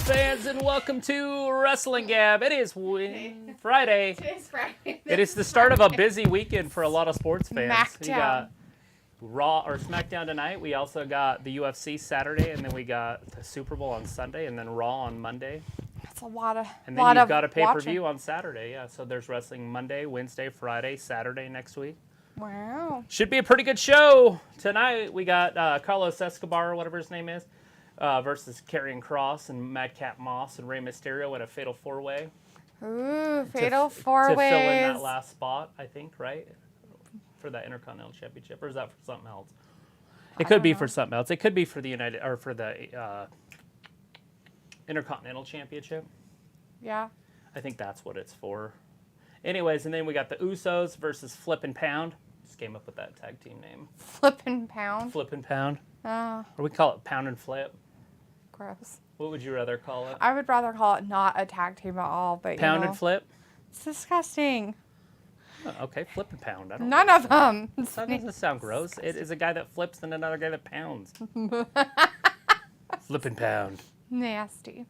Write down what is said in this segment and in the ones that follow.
fans, and welcome to Wrestling Gab. It is Friday. Today's Friday. It is the start of a busy weekend for a lot of sports fans. Smackdown. We got Raw or Smackdown tonight. We also got the UFC Saturday, and then we got the Super Bowl on Sunday, and then Raw on Monday. That's a lot of. And then you've got a pay-per-view on Saturday. Yeah, so there's wrestling Monday, Wednesday, Friday, Saturday next week. Wow. Should be a pretty good show tonight. We got Carlos Escobar, whatever his name is, versus Karrion Kross and Madcap Moss and Rey Mysterio in a fatal four-way. Ooh, fatal four-ways. To fill in that last spot, I think, right? For that Intercontinental Championship, or is that for something else? It could be for something else. It could be for the Intercontinental Championship. Yeah. I think that's what it's for. Anyways, and then we got the Usos versus Flip and Pound. Just came up with that tag team name. Flip and Pound. Flip and Pound. Oh, Or we call it Pound and Flip. gross. What would you rather call it? I would rather call it not a tag team at all, but Pound and Flip? It's disgusting. Oh, okay, Flip and Pound. I don't None of them. That doesn't sound gross. It is a guy that flips and another guy that pounds. Flip and Pound. Nasty.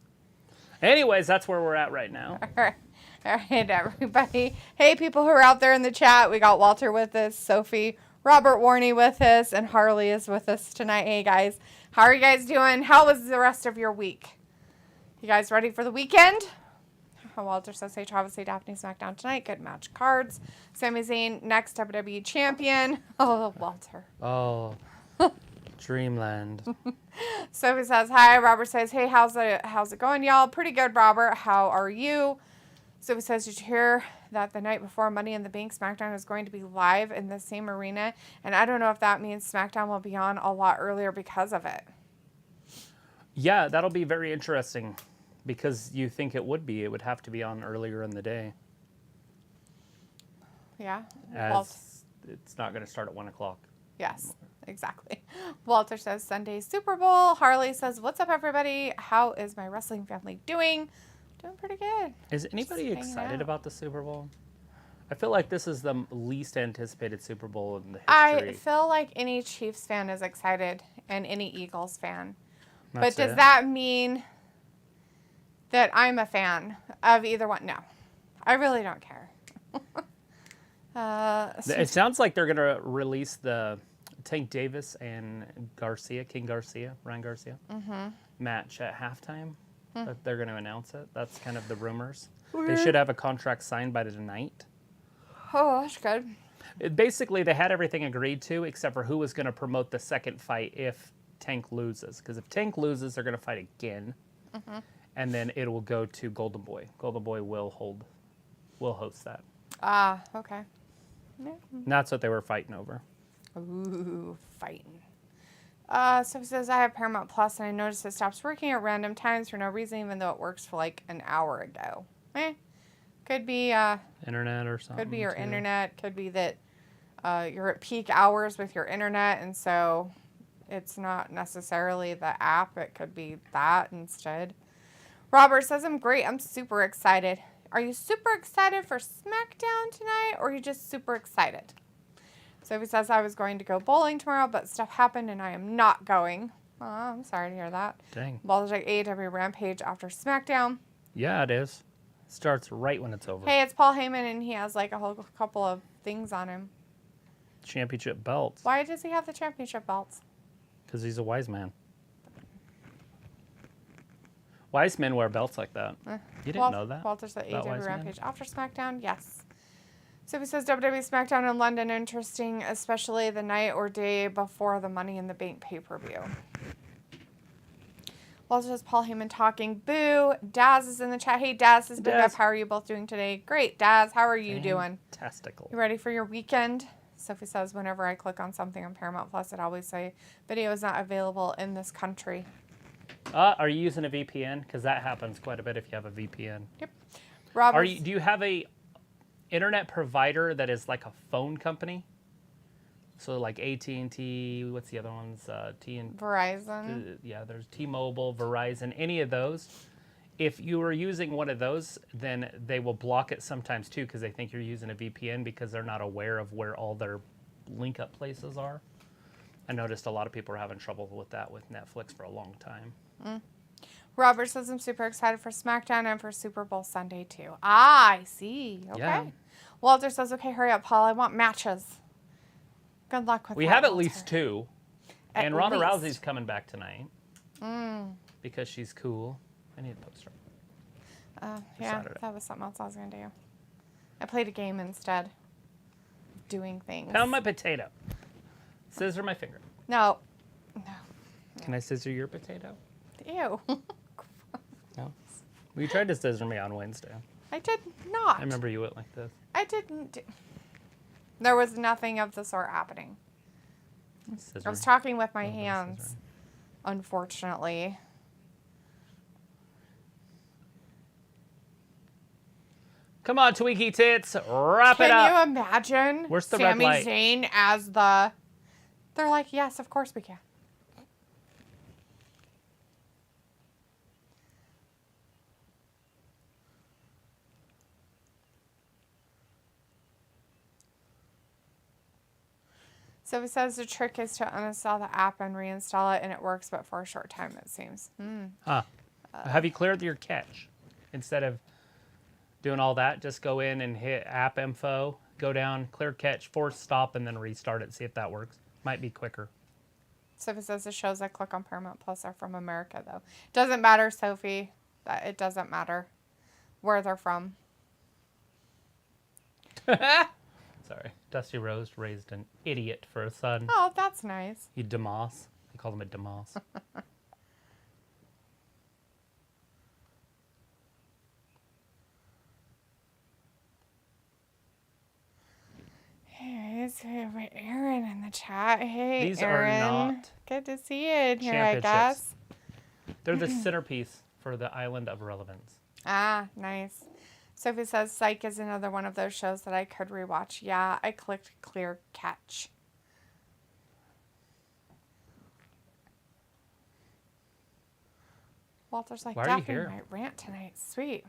Anyways, that's where we're at right now. All right, everybody. Hey, people who are out there in the chat. We got Walter with us, Sophie, Robert Warney with us, and Harley is with us tonight. Hey, guys. How are you guys doing? How was the rest of your week? You guys ready for the weekend? Walter says, hey, Travis, hey, Daphne, Smackdown tonight. Good match cards. Sami Zayn, next WWE champion. Oh, Walter. Oh, Dreamland. Sophie says, hi. Robert says, hey, how's it going, y'all? Pretty good, Robert. How are you? Sophie says, did you hear that the night before Money in the Bank, SmackDown is going to be live in the same arena? And I don't know if that means SmackDown will be on a lot earlier because of it. Yeah, that'll be very interesting because you think it would be. It would have to be on earlier in the day. Yeah. As it's not going to start at 1 o'clock. Yes, exactly. Walter says, Sunday Super Bowl. Harley says, what's up, everybody? How is my wrestling family doing? Doing pretty good. Is anybody excited about the Super Bowl? I feel like this is the least anticipated Super Bowl in the history. I feel like any Chiefs fan is excited and any Eagles fan. That's but does it. that mean that I'm a fan of either one? No. I really don't care. It sounds like they're going to release the Tank Davis and King Garcia, Ryan Garcia, match at halftime. That they're going to announce it. That's kind of the rumors. They should have a contract signed by tonight. Oh, that's good. Basically, they had everything agreed to except for who was going to promote the second fight if Tank loses. Because if Tank loses, they're going to fight again. And then it will go to Golden Boy. Golden Boy will host that. Ah, okay. Yeah. And that's what they were fighting over. Ooh, fighting. So it says, I have Paramount Plus, and I noticed it stops working at random times for no reason, even though it works for like an hour ago. Could be Internet or something. Could be your internet. Could be that you're at peak hours with your internet, and so it's not necessarily the app. It could be that instead. Robert says, I'm great. I'm super excited. Are you super excited for SmackDown tonight, or are you just super excited? Sophie says, I was going to go bowling tomorrow, but stuff happened and I am not going. Oh, I'm sorry to hear that. Dang. Balor's like AEW Rampage after SmackDown. Yeah, it is. It starts right when it's over. Hey, it's Paul Heyman and he has like a whole couple of things on him. Championship belts. Why does he have the championship belts? Because he's a wise man. Wise men wear belts like that. You didn't know that? Walter's at About AEW wise men? Rampage after SmackDown? Yes. Sophie says WWE Smackdown in London interesting, especially the night or day before the Money in the Bank pay-per-view. Walter says Paul Heyman talking. Boo. Daz is in the chat. Hey, Daz is big up. How are you both doing today? Great, Daz. How are you doing? Fantastical. You ready for your weekend? Sophie says whenever I click on something on Paramount Plus, it always say video is not available in this country. Are you using a VPN? Because that happens quite a bit if you have a VPN. Yep. Robert. Do you have a internet provider that is like a phone company? So like AT&T, what's the other ones? Verizon. Yeah, there's T-Mobile, Verizon, any of those. If you are using one of those, then they will block it sometimes too because they think you're using a VPN because they're not aware of where all their link up places are. I noticed a lot of people are having trouble with that with Netflix for a long time. Robert says, I'm super excited for SmackDown and for Super Bowl Sunday, too. Ah, I see. Okay. Yeah. Walter says, okay, hurry up, Paul. I want matches. Good luck with that, We have at Walter. least 2. At And Ronda least. Rousey's coming back tonight. Because she's cool. I need a poster. Yeah, Saturday. that was something else I was going to do. I played a game instead. Doing things. Pound my potato. Scissor my finger. No. Can I scissor your potato? Ew. No. Well, you tried to scissor me on Wednesday. I did not. I remember you went like this. I didn't. There was nothing of the sort happening. Scissor. I was talking with my Little bit of hands, scissoring. unfortunately. Come on, Tweaky Tits. Wrap it Can up. you imagine Where's the red Sami light? Zayn as the... They're like, yes, of course we can. So it says the trick is to uninstall the app and reinstall it, and it works, but for a short time, it seems. Huh. Have you cleared your cache? Instead of doing all that, just go in and hit app info, go down, clear cache, force stop, and then restart it. See if that works. Might be quicker. So it says the shows I click on Paramount Plus are from America, though. Doesn't matter, Sophie. It doesn't matter where they're from. Sorry. Dusty Rose raised an idiot for a son. Oh, that's nice. You Demas. They call him a Demas. Anyways, we have Aaron in the chat. Hey, These Aaron. are not Good to see you in here, I championships. guess. They're the centerpiece for the Island of Relevance. Ah, nice. Sophie says Psych is another one of those shows that I could rewatch. Yeah, I clicked clear catch. Walter's like, Why are you Daphne here? might rant tonight. Sweet.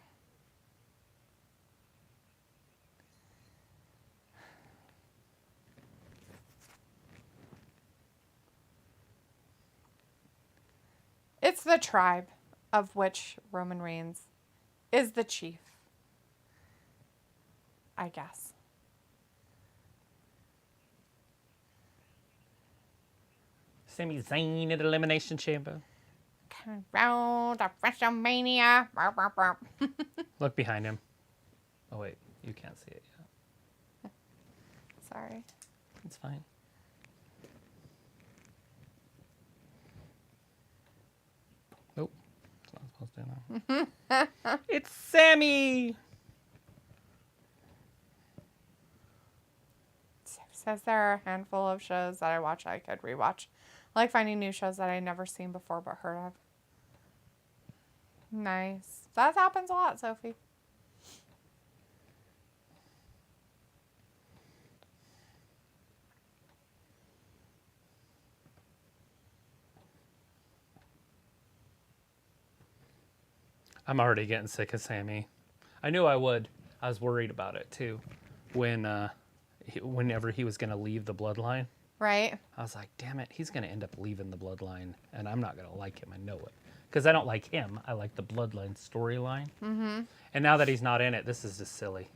It's the tribe of which Roman Reigns is the chief. I guess. Sami Zayn at Elimination Chamber. Round of WrestleMania. Look behind him. Oh, wait. You can't see it yet. Sorry. It's fine. Nope. It's not supposed to now. It's Sammy! Says there are a handful of shows that I watch I could rewatch. I like finding new shows that I've never seen before but heard of. Nice. That happens a lot, Sophie. I'm already getting sick of Sammy. I knew I would. I was worried about it, too. Whenever he was going to leave the Bloodline. Right? I was like, damn it, he's going to end up leaving the Bloodline, and I'm not going to like him. I know it. Because I don't like him. I like the Bloodline storyline. Mm-hmm. And now that he's not in it, this is just silly.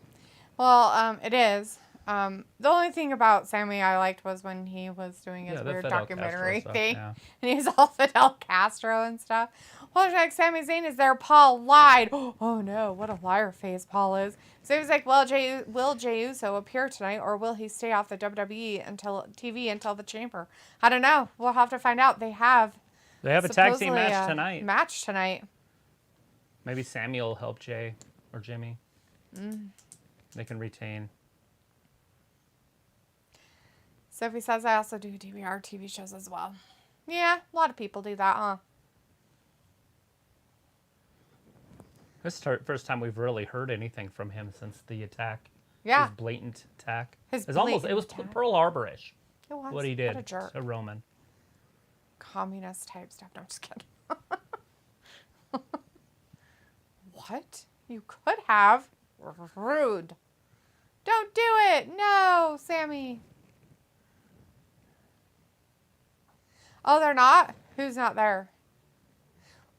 Well, it is. The only thing about Sammy I liked was when he was doing his Yeah, the weird Fidel documentary Castro stuff, thing. yeah. And he was all Fidel Castro and stuff. Well, like, Sami Zayn is there. Paul lied. Oh, no. What a liar face Paul is. So he was like, well, will Jey Uso appear tonight, or will he stay off the WWE TV until the Chamber? I don't know. We'll have to find out. They have a tag team supposedly match a tonight. Match tonight. Maybe Sammy will help Jay or Jimmy. They can retain. Sophie says I also do DVR TV shows as well. Yeah, a lot of people do that, huh? This is first time we've really heard anything from him since the attack. Yeah. His blatant attack. His It was blatant almost attack. Pearl Harbor-ish. It was. What he did What a jerk. to Roman. Communist type stuff. No, I'm just kidding. What? You could have. Rude. Don't do it. No, Sammy. Oh, they're not? Who's not there?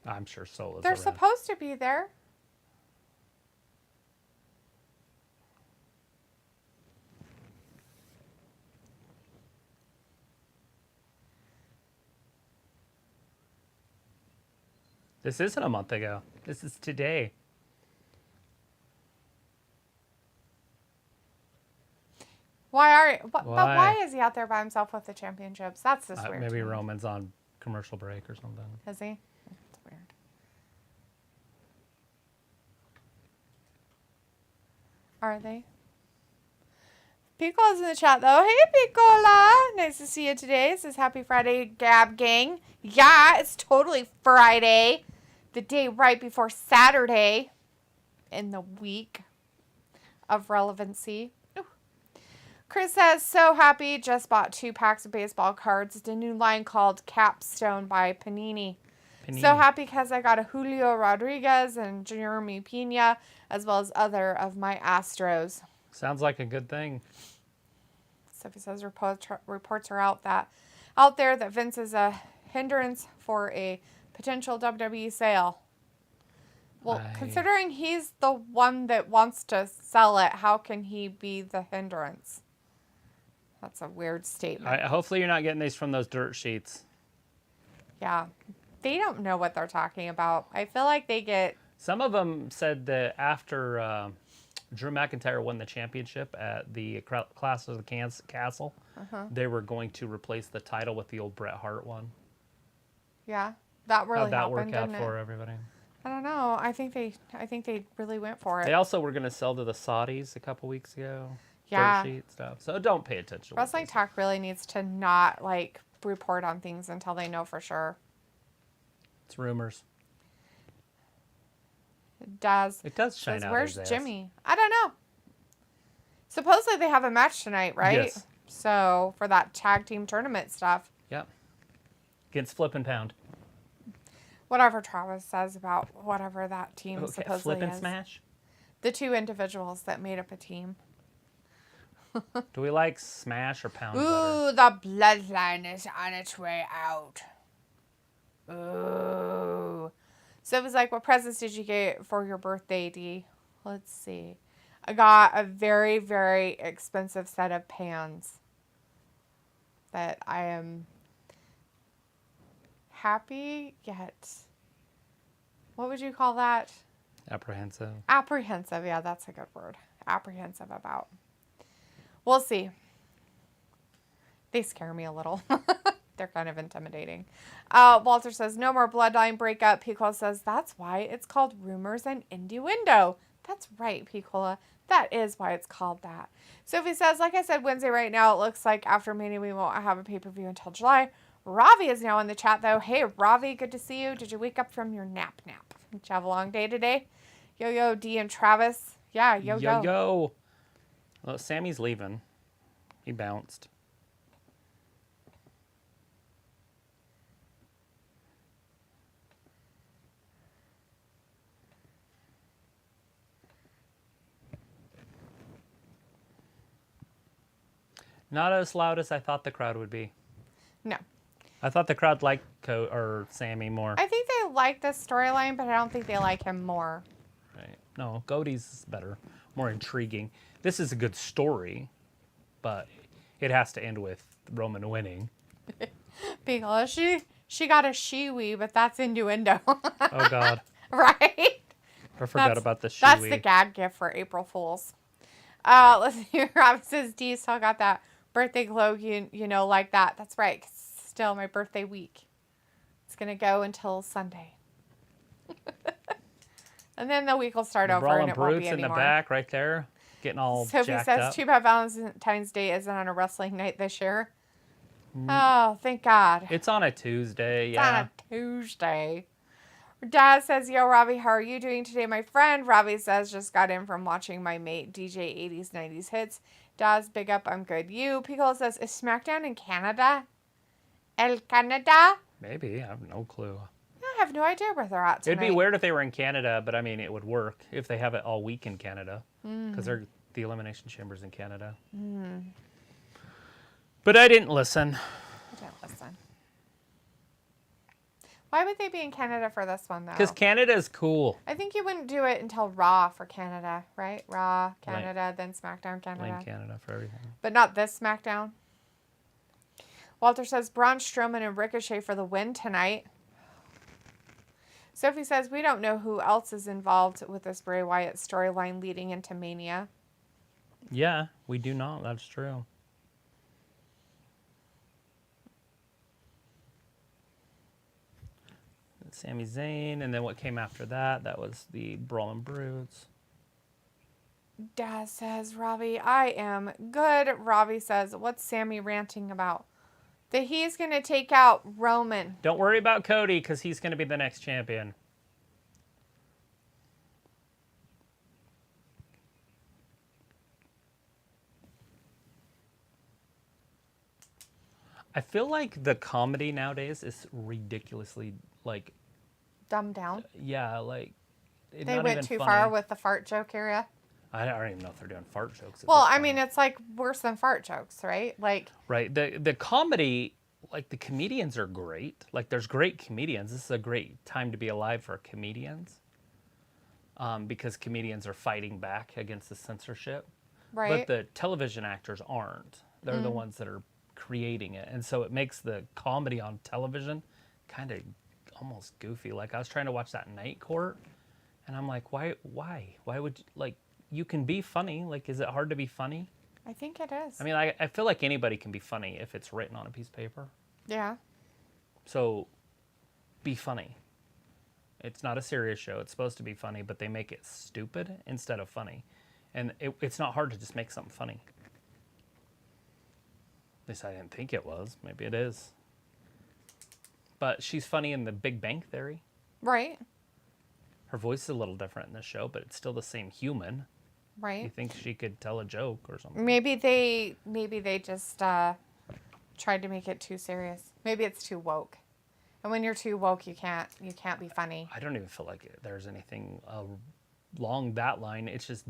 I'm sure Solo's They're around. supposed to be there. This isn't a month ago. This is today. But why is he out there by himself with the championships? That's just weird. Maybe Roman's on commercial break or something. Is he? That's weird. Are they? Piccola's in the chat though. Hey Piccola! Nice to see you today. It says Happy Friday, Gab Gang. Yeah, it's totally Friday. The day right before Saturday in the week of relevancy. Ooh. Chris says, so happy. Just bought 2 packs of baseball cards. The new line called Capstone by Panini. So happy because I got a Julio Rodriguez and Jeremy Pena, as well as other of my Astros. Sounds like a good thing. Sophie says reports are out there that Vince is a hindrance for a potential WWE sale. Well, considering he's the one that wants to sell it, how can he be the hindrance? That's a weird statement. Hopefully you're not getting these from those dirt sheets. Yeah. They don't know what they're talking about. I feel like they get... Some of them said that after Drew McIntyre won the championship at the Clash of the Castle, they were going to replace the title with the old Bret Hart one. Yeah. That really How'd that happened, work out didn't for it? everybody? I don't know. I think they really went for it. They also were going to sell to the Saudis a couple weeks ago. Yeah. Dirt sheet stuff. So don't pay attention. Wrestling Talk really needs to not report on things until they know for sure. It's rumors. It does. It does shine out. Where's Jimmy? I don't know. Supposedly they have a match tonight, right? Yes. So for that tag team tournament stuff. Yep. Against Flip and Pound. Whatever Travis says about whatever that team supposedly Flip and is. Smash? The 2 individuals that made up a team. Do we like Smash or Pound Ooh, the bloodline is on its way out. Ooh. So it was like, what presents did you get for your birthday, Dee? Let's see. I got a very, very expensive set of pans that I am happy yet. What would you call that? Apprehensive. Apprehensive. Yeah, that's a good word. Apprehensive about. We'll see. They scare me a little. They're kind of intimidating. Walter says, no more bloodline breakup. Piccola says, that's why it's called rumors and innuendo. That's right, Piccola. That is why it's called that. Sophie says, like I said, Wednesday right now, it looks like after Mania we won't have a pay-per-view until July. Ravi is now in the chat, though. Hey, Ravi, good to see you. Did you wake up from your nap? Did you have a long day today? Yo-Yo, D, and Travis. Yeah, yo-yo. Yo-yo. Well, Sammy's leaving. He bounced. Not as loud as I thought the crowd would be. No. I thought the crowd liked Sammy more. I think they like this storyline, but I don't think they like him more. Right. No, Cody's better, more intriguing. This is a good story, but it has to end with Roman winning. Because she got a shiwi, but that's innuendo. Oh, God. Right? I forgot about the shiwi. That's the gag gift for April Fools. Let's see. Rob says, D still got that birthday glow, you know, like that. That's right. 'Cause it's still my birthday week. It's going to go until Sunday. And then the week will start over and it won't be in anymore. the back right there, getting all Sophie jacked says, up. too bad Valentine's Day isn't on a wrestling night this year. Oh, thank God. It's on a Tuesday, It's on a Tuesday. Dad says, yo, Robbie, how are you doing today, my friend? Robbie says, just got in from watching my mate DJ 80s, 90s hits. Dad's big up, I'm good. You. Piccolo says, is SmackDown in Canada? El Canada? Maybe. I have no clue. I have no idea where they're at tonight. It'd be weird if they were in Canada, but I mean, it would work if they have it all week in Canada. Because they're the Elimination Chamber's in Canada. But I didn't listen. I didn't listen. Why would they be in Canada for this one, though? Because Canada's cool. I think you wouldn't do it until Raw for Canada, right? Raw, Canada, then SmackDown, Canada. Blame Canada for everything. But not this SmackDown. Walter says, Braun Strowman and Ricochet for the win tonight. Sophie says, we don't know who else is involved with this Bray Wyatt storyline leading into Mania. Yeah, we do not. That's true. Sami Zayn, and then what came after that? That was the Brawling Brutes. Daz says, Robbie, I am good. Robbie says, what's Sammy ranting about? That he's going to take out Roman. Don't worry about Cody, because he's going to be the next champion. I feel like the comedy nowadays is ridiculously, like... Dumbed down. Yeah, like... They went too far with the fart joke area. I don't even know if they're doing fart jokes. Well, I mean, it's like worse than fart jokes, right? Like... Right. The comedy, like the comedians are great. Like there's great comedians. This is a great time to be alive for comedians. Because comedians are fighting back against the censorship. Right. But the television actors aren't. They're the ones that are creating it. And so it makes the comedy on television kind of almost goofy. Like I was trying to watch that Night Court and I'm like, why would you, like, you can be funny. Like, is it hard to be funny? I think it is. I mean, I feel like anybody can be funny if it's written on a piece of paper. Yeah. So be funny. It's not a serious show. It's supposed to be funny, but they make it stupid instead of funny. And it's not hard to just make something funny. At least I didn't think it was. Maybe it is. But she's funny in the Big Bang Theory. Right. Her voice is a little different in this show, but it's still the same human. Right. You think she could tell a joke or something? Maybe they just tried to make it too serious. Maybe it's too woke. And when you're too woke, you can't be funny. I don't even feel like there's anything along that line. It's just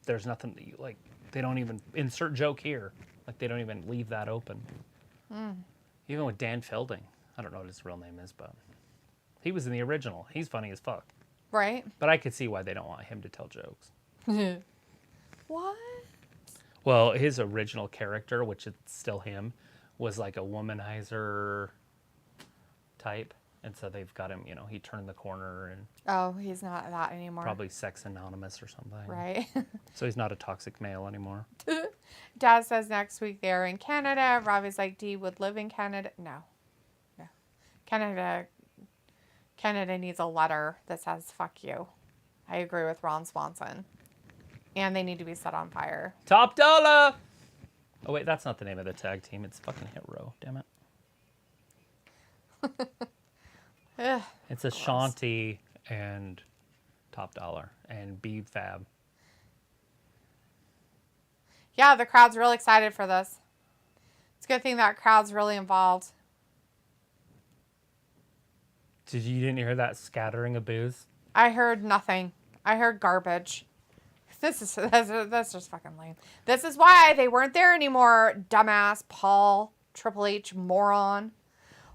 there's nothing that you, like, they don't even insert joke here. Like, they don't even leave that open. Even with Dan Fielding. I don't know what his real name is, but he was in the original. He's funny as fuck. Right. But I could see why they don't want him to tell jokes. What? Well, his original character, which is still him, was like a womanizer type. And so they've got him, you know, he turned the corner and... Oh, he's not that anymore. Probably sex anonymous or something. Right. So he's not a toxic male anymore. Dad says next week they're in Canada. Robbie's like, Dee would live in Canada. No. Canada needs a letter that says, fuck you. I agree with Ron Swanson. And they need to be set on fire. Top Dollar! Oh, wait, that's not the name of the tag team. It's fucking Hit Row. Damn it. Ugh, It's Ashanti and Top Dollar and B-Fab. Yeah, the crowd's really excited for this. It's a good thing that crowd's really involved. You didn't hear that scattering of booze? I heard nothing. I heard garbage. That's just fucking lame. This is why they weren't there anymore, dumbass Paul, Triple H, moron.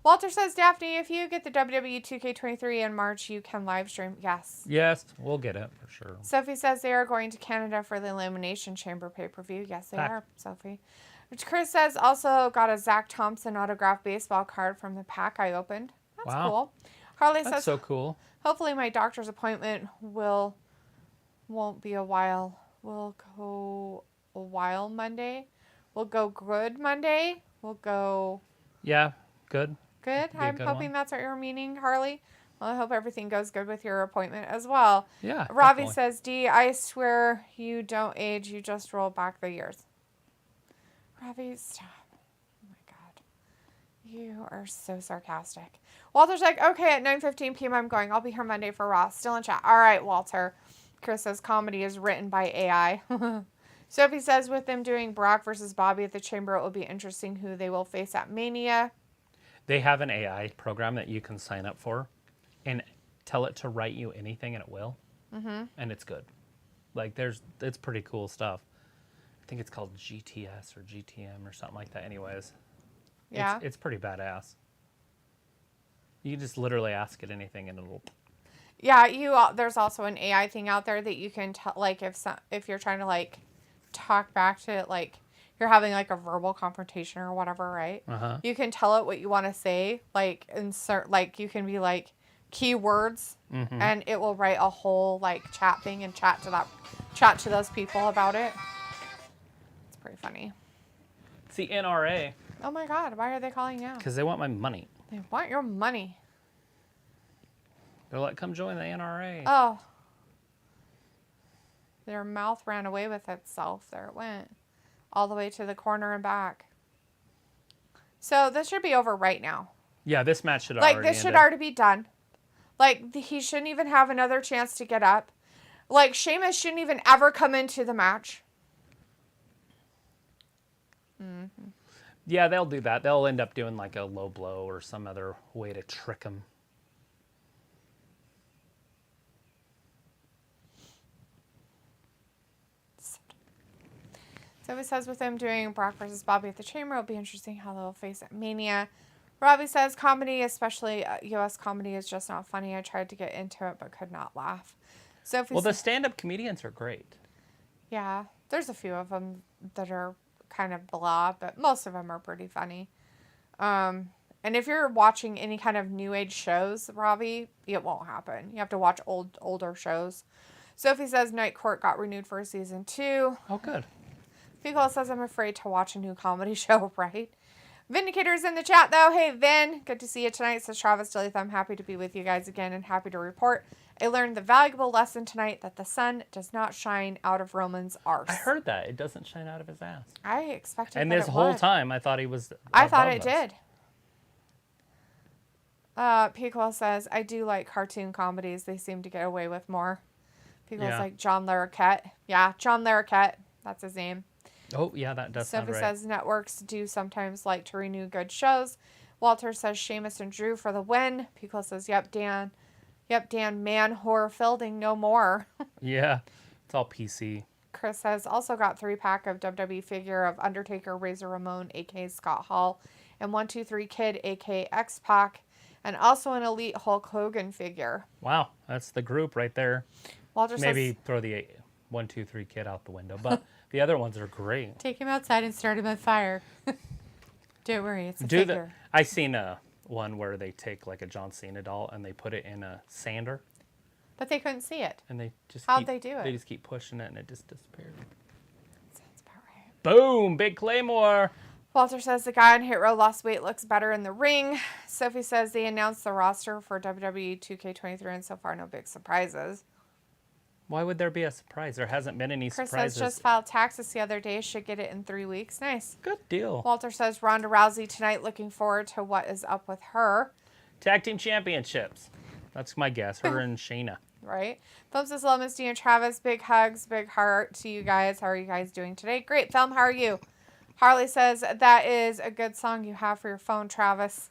Walter says, Daphne, if you get the WWE 2K23 in March, you can live stream. Yes. Yes, we'll get it for sure. Sophie says they are going to Canada for the Elimination Chamber pay-per-view. Yes, they are, Sophie. Chris says, also got a Zach Thompson autographed baseball card from the pack I opened. That's cool. Harley That's says, so cool. Hopefully my doctor's appointment won't be a while. We'll go a while Monday. We'll go good Monday. We'll go... Yeah, good. Good. I'm hoping that's what you're meaning, Harley. Well, I hope everything goes good with your appointment as well. Yeah, Ravi definitely. says, Dee, I swear you don't age. You just roll back the years. Ravi, stop. Oh, my God. You are so sarcastic. Walter's like, okay, at 9:15 p.m. I'm going. I'll be here Monday for Raw. Still in chat. All right, Walter. Chris says, comedy is written by AI. Sophie says, with them doing Brock versus Bobby at the Chamber, it will be interesting who they will face at Mania. They have an AI program that you can sign up for and tell it to write you anything and it will. Mm-hmm. And it's good. Like, it's pretty cool stuff. I think it's called GTS or GTM or something like that anyways. Yeah. It's pretty badass. You just literally ask it anything and it'll... Yeah, there's also an AI thing out there that you can tell, like, if you're trying to, like, talk back to it, like, you're having, like, a verbal confrontation or whatever, right? Uh-huh. You can tell it what you want to say, like, insert, like, you can be, like, keywords, and it will write a whole, like, chat thing and chat to those people about it. It's pretty funny. It's the NRA. Oh, my God. Why are they calling you out? Because they want my money. They want your money. They're like, come join the NRA. Oh. Their mouth ran away with itself. There it went. All the way to the corner and back. So this should be over right now. Yeah, this match should already already this should already be done. Like, he shouldn't even have another chance to get up. Like, Sheamus shouldn't even ever come into the match. Yeah, they'll do that. They'll end up doing like a low blow or some other way to trick him. So it says with them doing Brock versus Bobby at the Chamber, it'll be interesting how they'll face at Mania. Robbie says comedy, especially U.S. comedy, is just not funny. I tried to get into it but could not laugh. Sophie Well, the stand-up comedians are great. Yeah, there's a few of them that are kind of blah, but most of them are pretty funny. And if you're watching any kind of new age shows, Robbie, it won't happen. You have to watch older shows. Sophie says Night Court got renewed for season 2. Oh, good. Pico says I'm afraid to watch a new comedy show, right? Vindicator's in the chat, though. Hey, Vin, good to see you tonight. Says Travis Delith, I'm happy to be with you guys again and happy to report I learned the valuable lesson tonight that the sun does not shine out of Roman's arse. I heard that. It doesn't shine out of his ass. I expected and that this it whole would. time, I thought he was I thought it us. did. Pico says, I do like cartoon comedies. They seem to get away with more. Pico's like John Larroquette. Yeah, John Larroquette. That's his name. Oh, yeah, that does sound right. Sophie says networks do sometimes like to renew good shows. Walter says Sheamus and Drew for the win. Pico says, yep, Dan. Yep, Dan, man, horror fielding, no more. Yeah, it's all PC. Chris says, also got 3-pack of WWE figure of Undertaker, Razor Ramon, a.k.a. Scott Hall, and 123 Kid, a.k.a. X-Pac, and also an Elite Hulk Hogan figure. Wow, that's the group right there. Walter Maybe says, throw the 123 Kid out the window, but the other ones are great. take him outside and start him on fire. Don't worry, it's a figure. I seen one where they take like a John Cena doll and they put it in a sander. But they couldn't see it. And they just How'd they do it? They just keep pushing it and it just disappeared. Sounds about right. Boom! Big Claymore! Walter says the guy on Hit Row lost weight, looks better in the ring. Sophie says they announced the roster for WWE 2K23 and so far no big surprises. Why would there be a surprise? There hasn't been any Chris surprises. says just filed taxes the other day. Should get it in 3 weeks. Nice. Good deal. Walter says Ronda Rousey tonight. Looking forward to what is up with her. Tag team championships. That's my guess. Her and Shayna. Right. Film says hello, Misty and Travis. Big hugs, big heart to you guys. How are you guys doing today? Great. Film, how are you? Harley says that is a good song you have for your phone, Travis.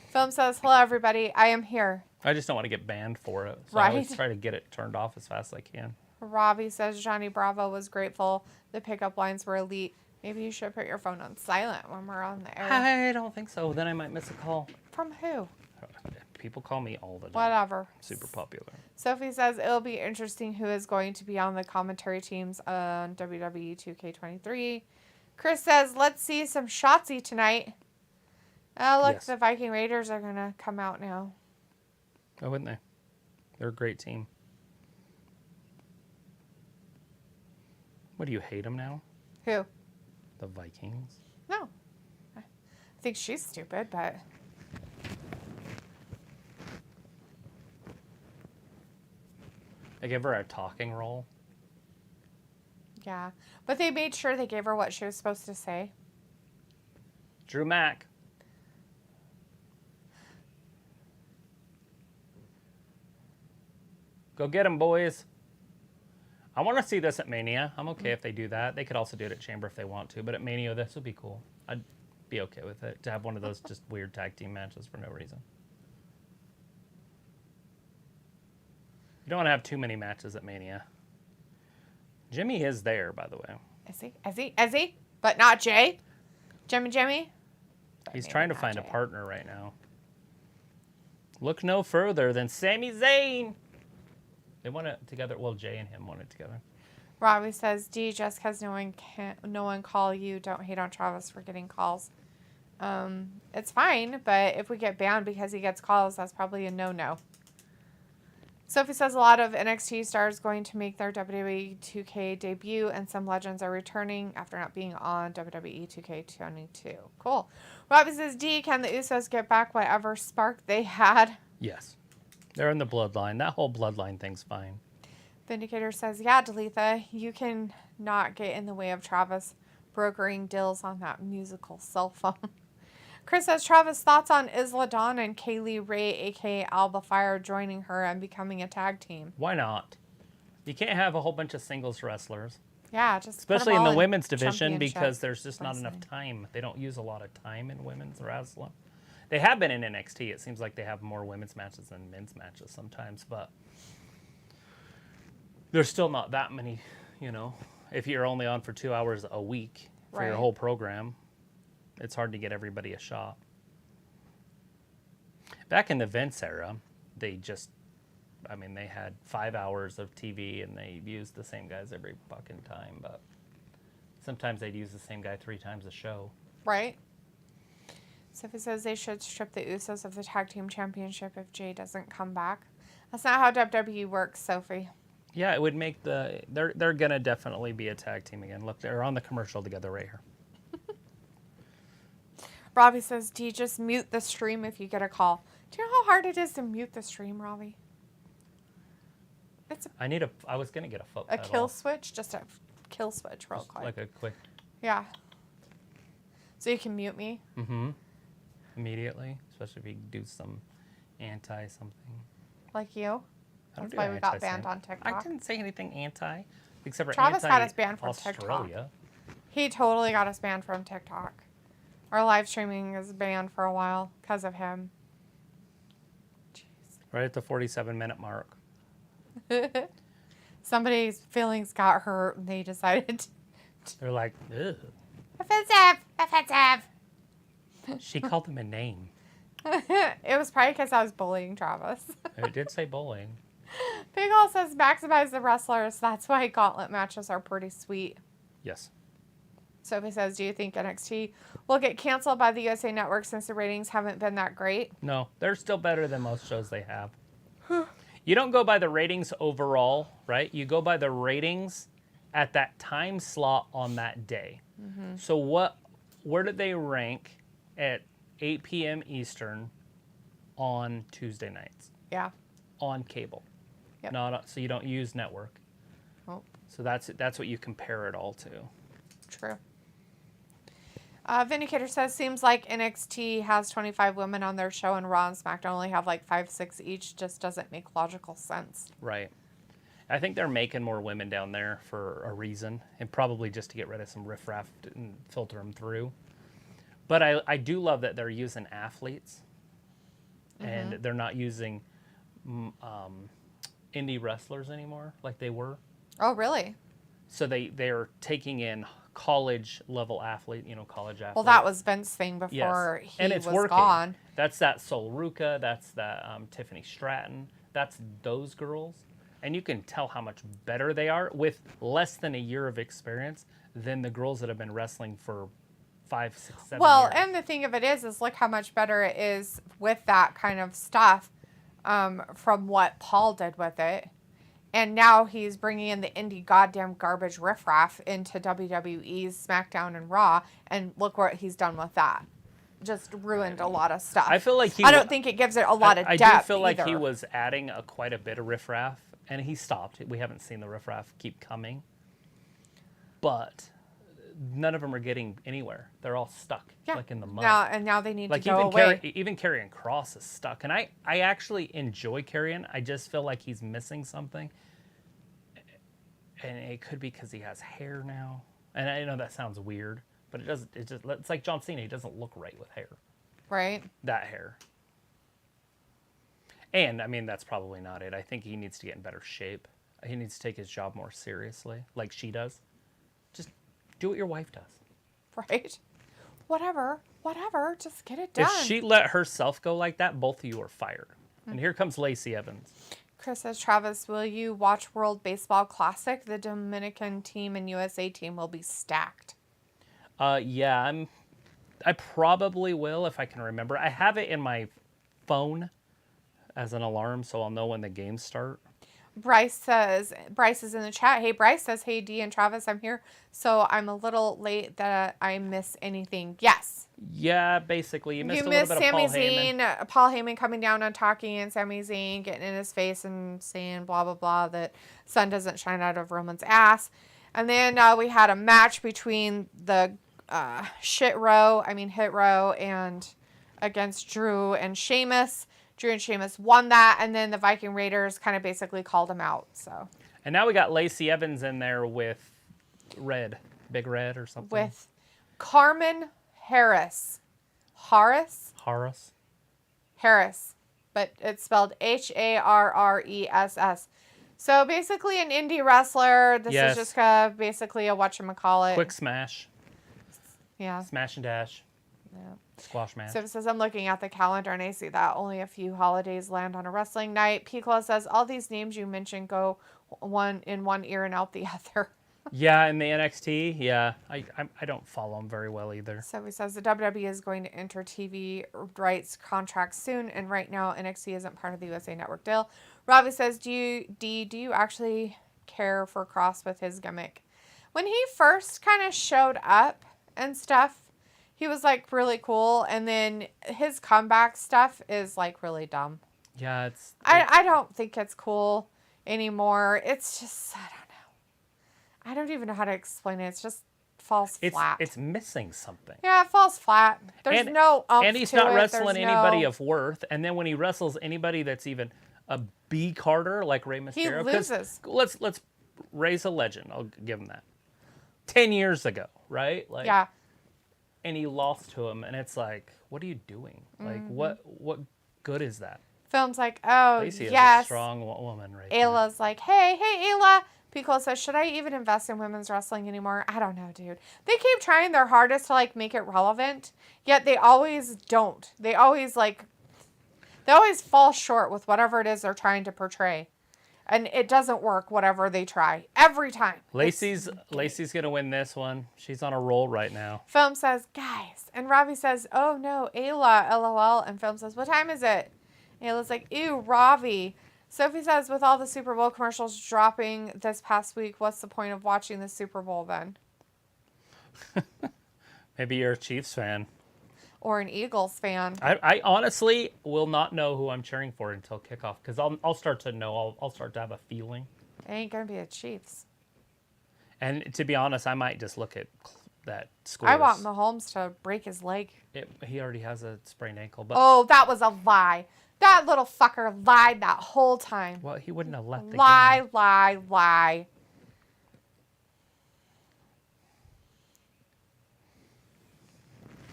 Film says hello, everybody. I am here. I just don't want to get banned for it. So Right. I always try to get it turned off as fast as I can. Robbie says Johnny Bravo was grateful. The pickup lines were elite. Maybe you should put your phone on silent when we're on the air. I don't think so. Then I might miss a call. From who? People call me all the time. Whatever. Super popular. Sophie says it'll be interesting who is going to be on the commentary teams on WWE 2K23. Chris says, let's see some Shotzi tonight. Oh, look, Yes. the Viking Raiders are going to come out now. Oh, wouldn't they? They're a great team. What, do you hate them now? Who? The Vikings? No. I think she's stupid, but... They give her a talking role. Yeah. But they made sure they gave her what she was supposed to say. Drew Mack. Go get him, boys. I want to see this at Mania. I'm okay if they do that. They could also do it at Chamber if they want to, but at Mania, this would be cool. I'd be okay with it, to have one of those just weird tag team matches for no reason. You don't want to have too many matches at Mania. Jimmy is there, by the way. Is he? But not Jay? Jimmy? He's trying to find a partner right now. Look no further than Sami Zayn. They want it together. Well, Jay and him want it together. Robbie says, D, just because no one call you, don't hate on Travis for getting calls. It's fine, but if we get banned because he gets calls, that's probably a no-no. Sophie says a lot of NXT stars going to make their WWE 2K debut, and some legends are returning after not being on WWE 2K22. Cool. Robbie says, D, can the Usos get back whatever spark they had? Yes. They're in the bloodline. That whole bloodline thing's fine. Vindicator says, yeah, Dalitha, you can not get in the way of Travis brokering deals on that musical cell phone. Chris says, Travis, thoughts on Isla Dawn and Kaylee Ray, a.k.a. Alba Fire, joining her and becoming a tag team? Why not? You can't have a whole bunch of singles wrestlers. Yeah, just especially in the women's division, because there's just not enough time. They don't use a lot of time in women's wrestling. They have been in NXT. It seems like they have more women's matches than men's matches sometimes, but there's still not that many, you know. If you're only on for 2 hours a week for your whole program, it's hard to get everybody a shot. Back in the Vince era, they had 5 hours of TV and they used the same guys every fucking time, but sometimes they'd use the same guy 3 times a show. Right. Sophie says they should strip the Usos of the tag team championship if Jay doesn't come back. That's not how WWE works, Sophie. Yeah, it would make they're gonna definitely be a tag team again. Look, they're on the commercial together right here. Robbie says, D, just mute the stream if you get a call. Do you know how hard it is to mute the stream, Robbie? I was gonna get a foot pedal. A kill switch? Just a kill switch real quick. Like a quick. Yeah. So you can mute me? Mm-hmm. Immediately. Especially if you do some anti-something. Like you? That's why we got banned on TikTok. I didn't say anything anti. Except for Travis anti got us banned from Australia. TikTok. He totally got us banned from TikTok. Our live streaming is banned for a while because of him. Jeez. Right at the 47-minute mark. Somebody's feelings got hurt and they decided They're like, ugh. Offensive! Offensive! She called him a name. It was probably because I was bullying Travis. It did say bullying. Big Ol says maximize the wrestlers. That's why gauntlet matches are pretty sweet. Yes. Sophie says, do you think NXT will get canceled by the USA Network since the ratings haven't been that great? No, they're still better than most shows they have. You don't go by the ratings overall, right? You go by the ratings at that time slot on that day. Mm-hmm. So where did they rank at 8 p.m. Eastern on Tuesday nights? Yeah. On cable. Yep. So you don't use network. Oh. So that's what you compare it all to. True. Vindicator says, seems like NXT has 25 women on their show and Raw and SmackDown only have like 5, 6 each. Just doesn't make logical sense. Right. I think they're making more women down there for a reason, and probably just to get rid of some riffraff and filter them through. But I do love that they're using athletes, and they're not using indie wrestlers anymore like they were. Oh, really? So they're taking in college level athlete, college athletes. Well, that was Vince's thing before he and it's was working. gone. That's that Sol Ruca, that's that Tiffany Stratton, that's those girls. And you can tell how much better they are with less than a year of experience than the girls that have been wrestling for 5, 6, 7 years. And the thing of it is look how much better it is with that kind of stuff from what Paul did with it. And now he's bringing in the indie goddamn garbage riffraff into WWE's SmackDown and Raw. And look what he's done with that. Just ruined a lot of stuff. I feel like I don't think it gives it a lot of depth I do feel like either. he was adding quite a bit of riffraff, and he stopped. We haven't seen the riffraff keep coming. But none of them are getting anywhere. They're all stuck, like in the mud. Now they need to go away. Even Karrion Kross is stuck. And I actually enjoy Karrion. I just feel like he's missing something. And it could be because he has hair now. And I know that sounds weird, but it's like John Cena. He doesn't look right with hair. Right. That hair. And, I mean, that's probably not it. I think he needs to get in better shape. He needs to take his job more seriously, like she does. Just do what your wife does. Right. Whatever. Just get it done. If she let herself go like that, both of you are fired. And here comes Lacey Evans. Chris says, Travis, will you watch World Baseball Classic? The Dominican team and USA team will be stacked. Yeah, I probably will if I can remember. I have it in my phone as an alarm, so I'll know when the games start. Bryce is in the chat. Hey, Bryce says, hey, Dee and Travis, I'm here. So I'm a little late that I miss anything. Yes. Yeah, basically. You missed a missed little bit Sami of Paul Heyman. Zayn, Paul Heyman coming down and talking, and Sami Zayn getting in his face and saying blah, blah, blah, that sun doesn't shine out of Roman's ass. And then we had a match between the Hit Row and against Drew and Sheamus. Drew and Sheamus won that, and then the Viking Raiders kind of basically called him out. So. And now we got Lacey Evans in there with Big Red or something. With Carmen Harris. Harris, but it's spelled Harress. So basically an indie wrestler. This is just basically a whatchamacallit. Quick smash. Yeah. Smash and dash. Yeah. Squash match. So it says, I'm looking at the calendar and I see that only a few holidays land on a wrestling night. Piccolo says, all these names you mentioned go one in one ear and out the other. Yeah, in the NXT, yeah. I don't follow them very well either. So he says the WWE is going to enter TV rights contracts soon, and right now NXT isn't part of the USA Network deal. Robbie says, do you actually care for Kross with his gimmick? When he first kind of showed up and stuff, he was like really cool, and then his comeback stuff is like really dumb. Yeah, I don't think it's cool anymore. It's just, I don't know. I don't even know how to explain it. It's just falls flat. It's missing something. Yeah, it falls flat. There's no oomph and he's to not it. wrestling There's anybody of worth. And then when he wrestles anybody that's even a B Carter like Rey Mysterio, he loses. Let's raise a legend. I'll give him that. 10 years ago, right? Like, yeah. And he lost to him, and it's like, what are you doing? Like, what good is that? Film's like, oh, Lacey yes. is a strong woman, right? Ayla's like, hey, Ayla. Piccolo says, should I even invest in women's wrestling anymore? I don't know, dude. They keep trying their hardest to, like, make it relevant, yet they always don't. They always fall short with whatever it is they're trying to portray. And it doesn't work, whatever they try. Every time. Lacey's going to win this one. She's on a roll right now. Film says, guys. And Robbie says, oh, no, Ayla, LOL. And Film says, what time is it? Ayla's like, ew, Robbie. Sophie says, with all the Super Bowl commercials dropping this past week, what's the point of watching the Super Bowl then? Maybe you're a Chiefs fan. Or an Eagles fan. I honestly will not know who I'm cheering for until kickoff, because I'll start to know. I'll start to have a feeling. It ain't going to be the Chiefs. And to be honest, I might just look at that score. I want Mahomes to break his leg. He already has a sprained ankle. But oh, that was a lie. That little fucker lied that whole time. Well, he wouldn't have left the lie, game. lie.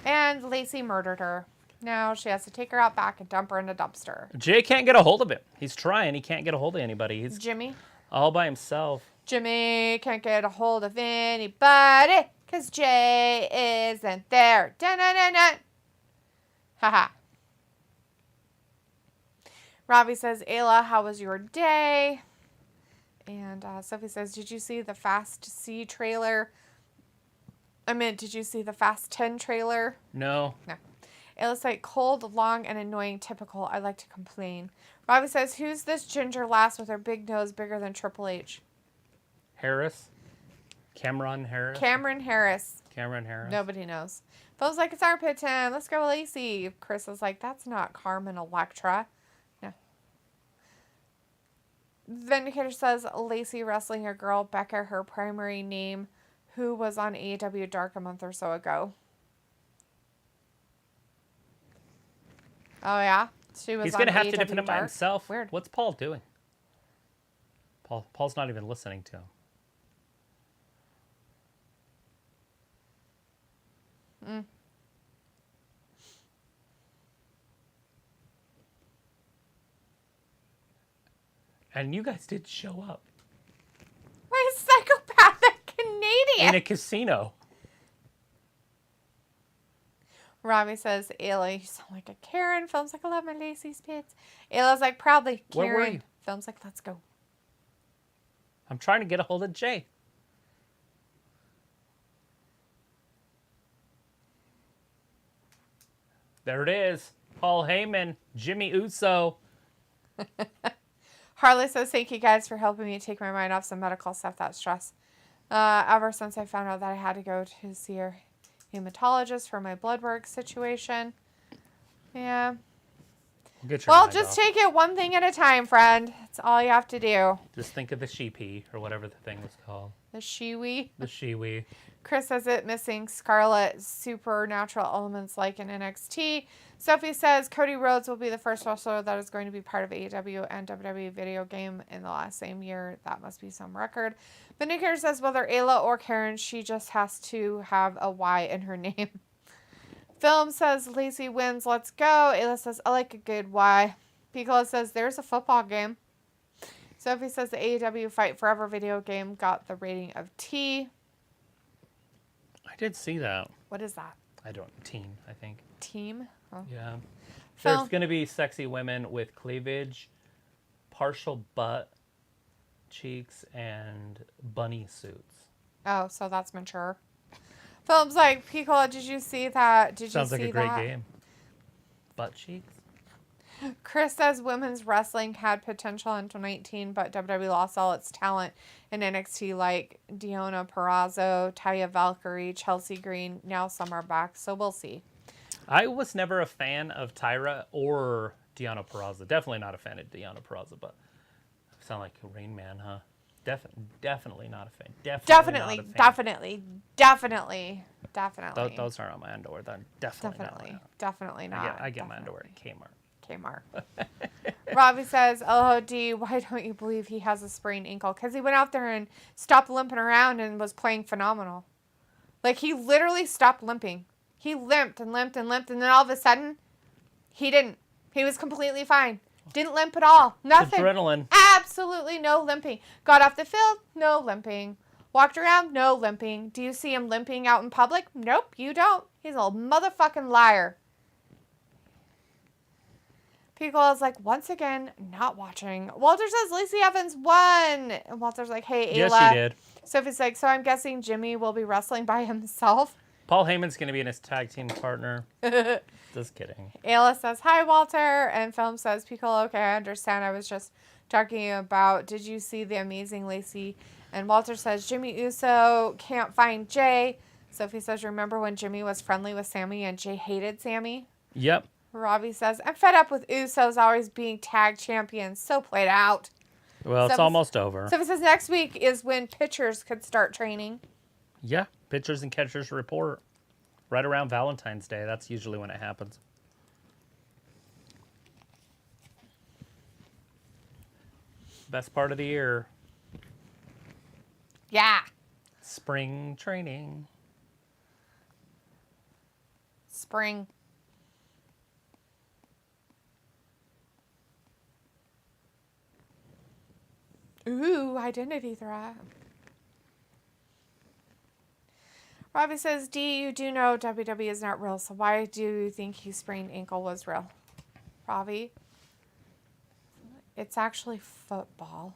And Lacey murdered her. Now she has to take her out back and dump her in a dumpster. Jay can't get a hold of him. He's trying. He can't get a hold of anybody. He's Jimmy? all by himself. Jimmy can't get a hold of anybody because Jay isn't there. Da-na-na-na. Haha. Robbie says, Ayla, how was your day? And Sophie says, did you see the Fast C trailer? Did you see the Fast 10 trailer? No. Ayla's like, cold, long, and annoying, typical. I like to complain. Robbie says, who's this ginger lass with her big nose bigger than Triple H? Harris? Cameron Harris? Cameron Harris. Nobody knows. Phil's like, it's armpit time. Let's go, Lacey. Chris is like, that's not Carmen Electra. Vindicator says, Lacey wrestling a girl, Becca, her primary name, who was on AEW Dark a month or so ago. Oh, yeah? She was He's going to have to defend it by himself. Weird. What's Paul doing? Paul's not even listening to him. And you guys did show up. Why is psychopathic Canadian? In a casino. Robbie says, Ayla, you sound like a Karen. Films like, I love my Lacey Spitz. Ayla's like, proudly, Karen. Where were you? Films like, let's go. I'm trying to get a hold of Jay. There it is. Paul Heyman, Jimmy Uso. Harley says, thank you guys for helping me take my mind off some medical stuff, that stress. Ever since I found out that I had to go to see a hematologist for my blood work situation. Yeah. Well, just take it one thing at a time, friend. That's all you have to do. Just think of the sheepy, or whatever the thing was called. The shiwi. The shiwi. Chris says it missing Scarlet supernatural elements like in NXT. Sophie says Cody Rhodes will be the first wrestler that is going to be part of AEW and WWE video game in the last same year. That must be some record. But Nicker says whether Ayla or Karen, she just has to have a Y in her name. Film says Lacey wins, let's go. Ayla says I like a good Y. Piccolo says there's a football game. Sophie says the AEW Fight Forever video game got the rating of T. I did see that. What is that? Teen, I think. Team? Oh. Yeah. Phil? There's going to be sexy women with cleavage, partial butt, cheeks, and bunny suits. Oh, so that's mature. Film's like, Piccolo, did you see that? Sounds like a great game. Butt cheeks? Chris says women's wrestling had potential in 2019, but WWE lost all its talent in NXT like Deonna Purrazzo, Taya Valkyrie, Chelsea Green. Now some are back, so we'll see. I was never a fan of Tyra or Deonna Purrazzo. Definitely not a fan of Deonna Purrazzo, but I sound like a Rain Man, huh? Definitely not a fan. Definitely. Those aren't on my underwear. Then definitely not. I get my underwear at Kmart. Robbie says, LOD, why don't you believe he has a sprained ankle? Because he went out there and stopped limping around and was playing phenomenal. Like, he literally stopped limping. He limped and limped and limped, and then all of a sudden, he didn't. He was completely fine. Didn't limp at all. Nothing. Adrenaline. Absolutely no limping. Got off the field, no limping. Walked around, no limping. Do you see him limping out in public? Nope, you don't. He's a motherfucking liar. Piccolo's like, once again, not watching. Walter says Lacey Evans won. And Walter's like, hey, Ayla. Yes, she did. Sophie's like, so I'm guessing Jimmy will be wrestling by himself. Paul Heyman's going to be in his tag team partner. Just kidding. Ayla says, hi, Walter. And Film says, Piccolo, okay, I understand. I was just talking about, did you see the amazing Lacey? And Walter says, Jimmy Uso can't find Jay. Sophie says, remember when Jimmy was friendly with Sammy and Jay hated Sammy? Yep. Robbie says, I'm fed up with Usos always being tag champions. So played out. Well, it's almost over. Sophie says next week is when pitchers could start training. Yeah, pitchers and catchers report right around Valentine's Day. That's usually when it happens. Best part of the year. Yeah. Spring training. Spring. Ooh, identity threat. Robbie says, D, you do know WWE is not real, so why do you think his sprained ankle was real? Robbie, it's actually football.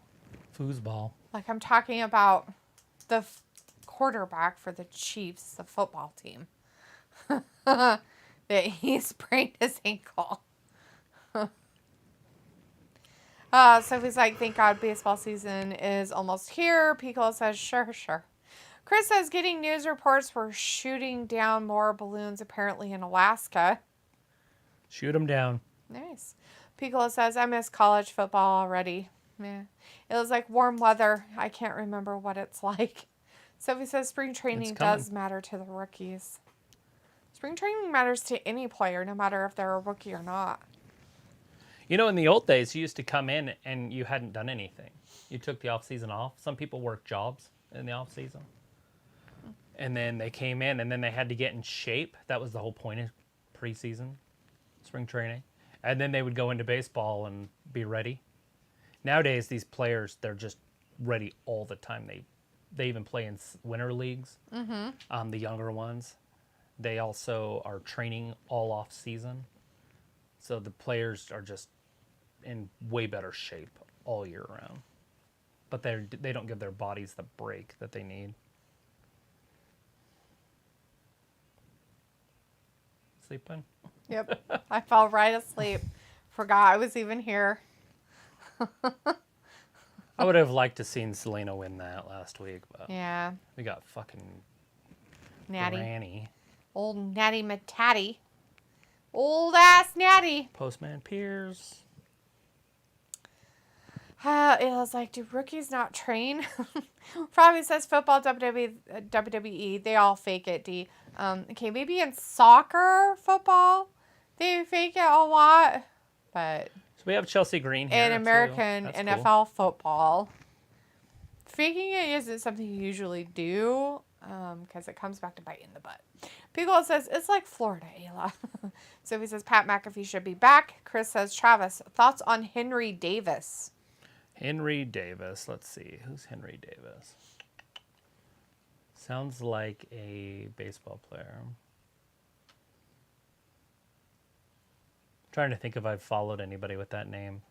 Foosball. Like, I'm talking about the quarterback for the Chiefs, the football team. That he sprained his ankle. Sophie's like, thank God baseball season is almost here. Piccolo says, sure. Chris says, getting news reports we're shooting down more balloons apparently in Alaska. Shoot them down. Nice. Piccolo says, I miss college football already. Yeah. It was like warm weather. I can't remember what it's like. Sophie says, spring training does matter to the rookies. Spring training matters to any player, no matter if they're a rookie or not. You know, in the old days, you used to come in and you hadn't done anything. You took the off-season off. Some people worked jobs in the off-season. And then they came in, and then they had to get in shape. That was the whole point of preseason, spring training. And then they would go into baseball and be ready. Nowadays, these players, they're just ready all the time. They even play in winter leagues, the younger ones. they also are training all off season. So the players are just in way better shape all year round. But they don't give their bodies the break that they need. Sleeping? Yep. I fell right asleep. Forgot I was even here. I would have liked to seen Selena win that last week, but Yeah. we got fucking Natty. Granny. Old Natty Matatty. Old ass Natty. Postman Piers. It was like, do rookies not train? Probably says football, WWE, they all fake it, D. Okay, maybe in soccer, football, they fake it a lot. But So we have Chelsea Green here. in American That's NFL football, faking it isn't something you usually do because it comes back to bite in the butt. Pickle says, it's like Florida, Ayla. Sophie says, Pat McAfee should be back. Chris says, Travis, thoughts on Henry Davis? Henry Davis. Let's see. Who's Henry Davis? Sounds like a baseball player. Trying to think if I've followed anybody with that name.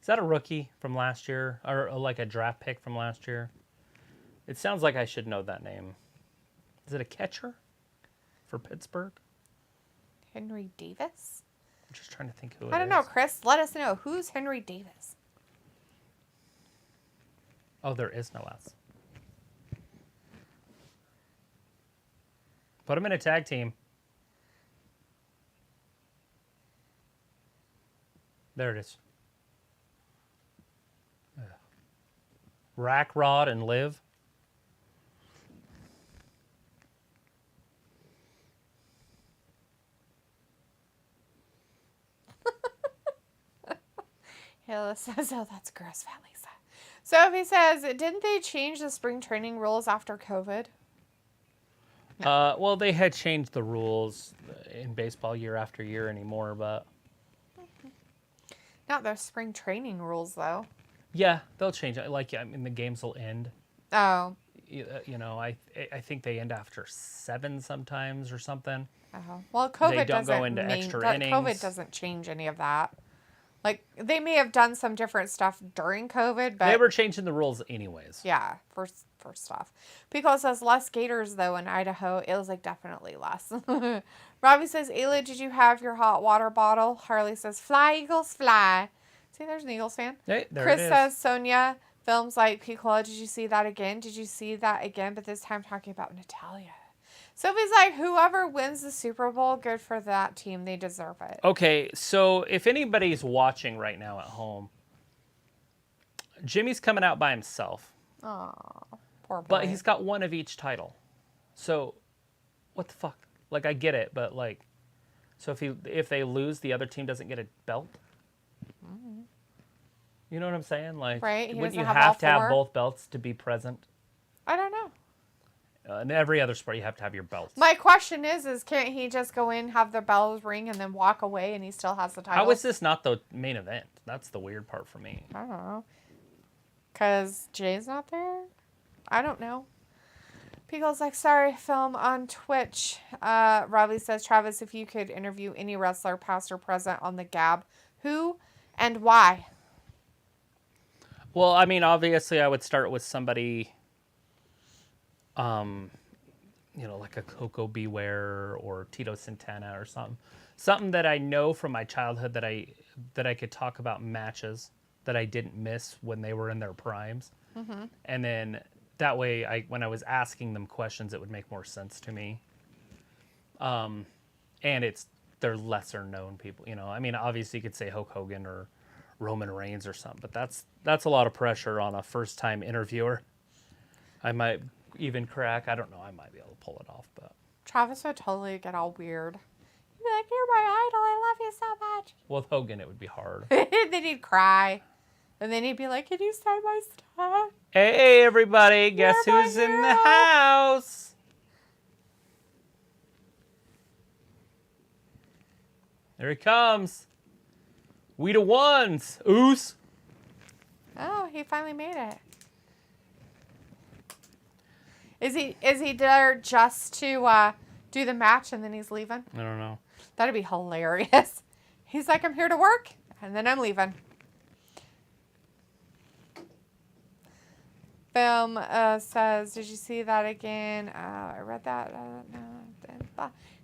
Is that a rookie from last year? Or like a draft pick from last year? It sounds like I should know that name. Is it a catcher for Pittsburgh? Henry Davis? I'm just trying to think who it is. I don't know, Chris. Let us know. Who's Henry Davis? Oh, there is no S. Put him in a tag team. There it is. Rack, Rod, and Liv. Hilla says, oh, that's gross, Fat Lisa. Sophie says, didn't they change the spring training rules after COVID? Well, they had changed the rules in baseball year after year anymore, but... Not the spring training rules, though. Yeah, they'll change it. Like, I mean, the games will end. Oh. You know, I think they end after 7 sometimes or something. Oh. Well, COVID They don't doesn't go into extra innings. COVID doesn't change any of that. Like, they may have done some different stuff during COVID, but... They were changing the rules anyways. Yeah, for stuff. Pico says, less gators, though, in Idaho. It was, like, definitely less. Robbie says, Ayla, did you have your hot water bottle? Harley says, fly, Eagles, fly. See, there's an Eagles fan. Hey, there Chris it is. says, Sonia, films like Picola, did you see that again? Did you see that again? But this time talking about Natalia. Sophie's like, whoever wins the Super Bowl, good for that team. They deserve it. Okay, so if anybody's watching right now at home, Jimmy's coming out by himself. Aw, poor boy. But he's got one of each title. So, what the fuck? Like, I get it, but like, so if they lose, the other team doesn't get a belt? Mm-hmm. You know what I'm saying? Like, Right, he wouldn't you doesn't have have all to have four? both belts to be present? I don't know. In every other sport, you have to have your belts. My question is can't he just go in, have the bells ring, and then walk away, and he still has the title? How is this not the main event? That's the weird part for me. I don't know. Because Jay's not there? I don't know. Pico's like, sorry, film on Twitch. Robbie says, Travis, if you could interview any wrestler, past or present, on the Gab, who and why? Well, I mean, obviously, I would start with somebody, you know, like a Coco Beware or Tito Santana or something. Something that I know from my childhood that I could talk about matches that I didn't miss when they were in their primes. Mm-hmm. And then that way, when I was asking them questions, it would make more sense to me. And they're lesser known people, you know. I mean, obviously you could say Hulk Hogan or Roman Reigns or something, but that's a lot of pressure on a first-time interviewer. I might even crack. I don't know. I might be able to pull it off, but Travis would totally get all weird. He'd be like, you're my idol. I love you so much. with Hogan, it would be hard. Then he'd cry. And then he'd be like, can you sign my stuff? Hey, everybody. Guess You're my who's in the hero. house? There he comes. We the ones. Oos. Oh, he finally made it. Is he there just to do the match and then he's leaving? I don't know. That'd be hilarious. He's like, I'm here to work, and then I'm leaving. Film says, did you see that again? I read that.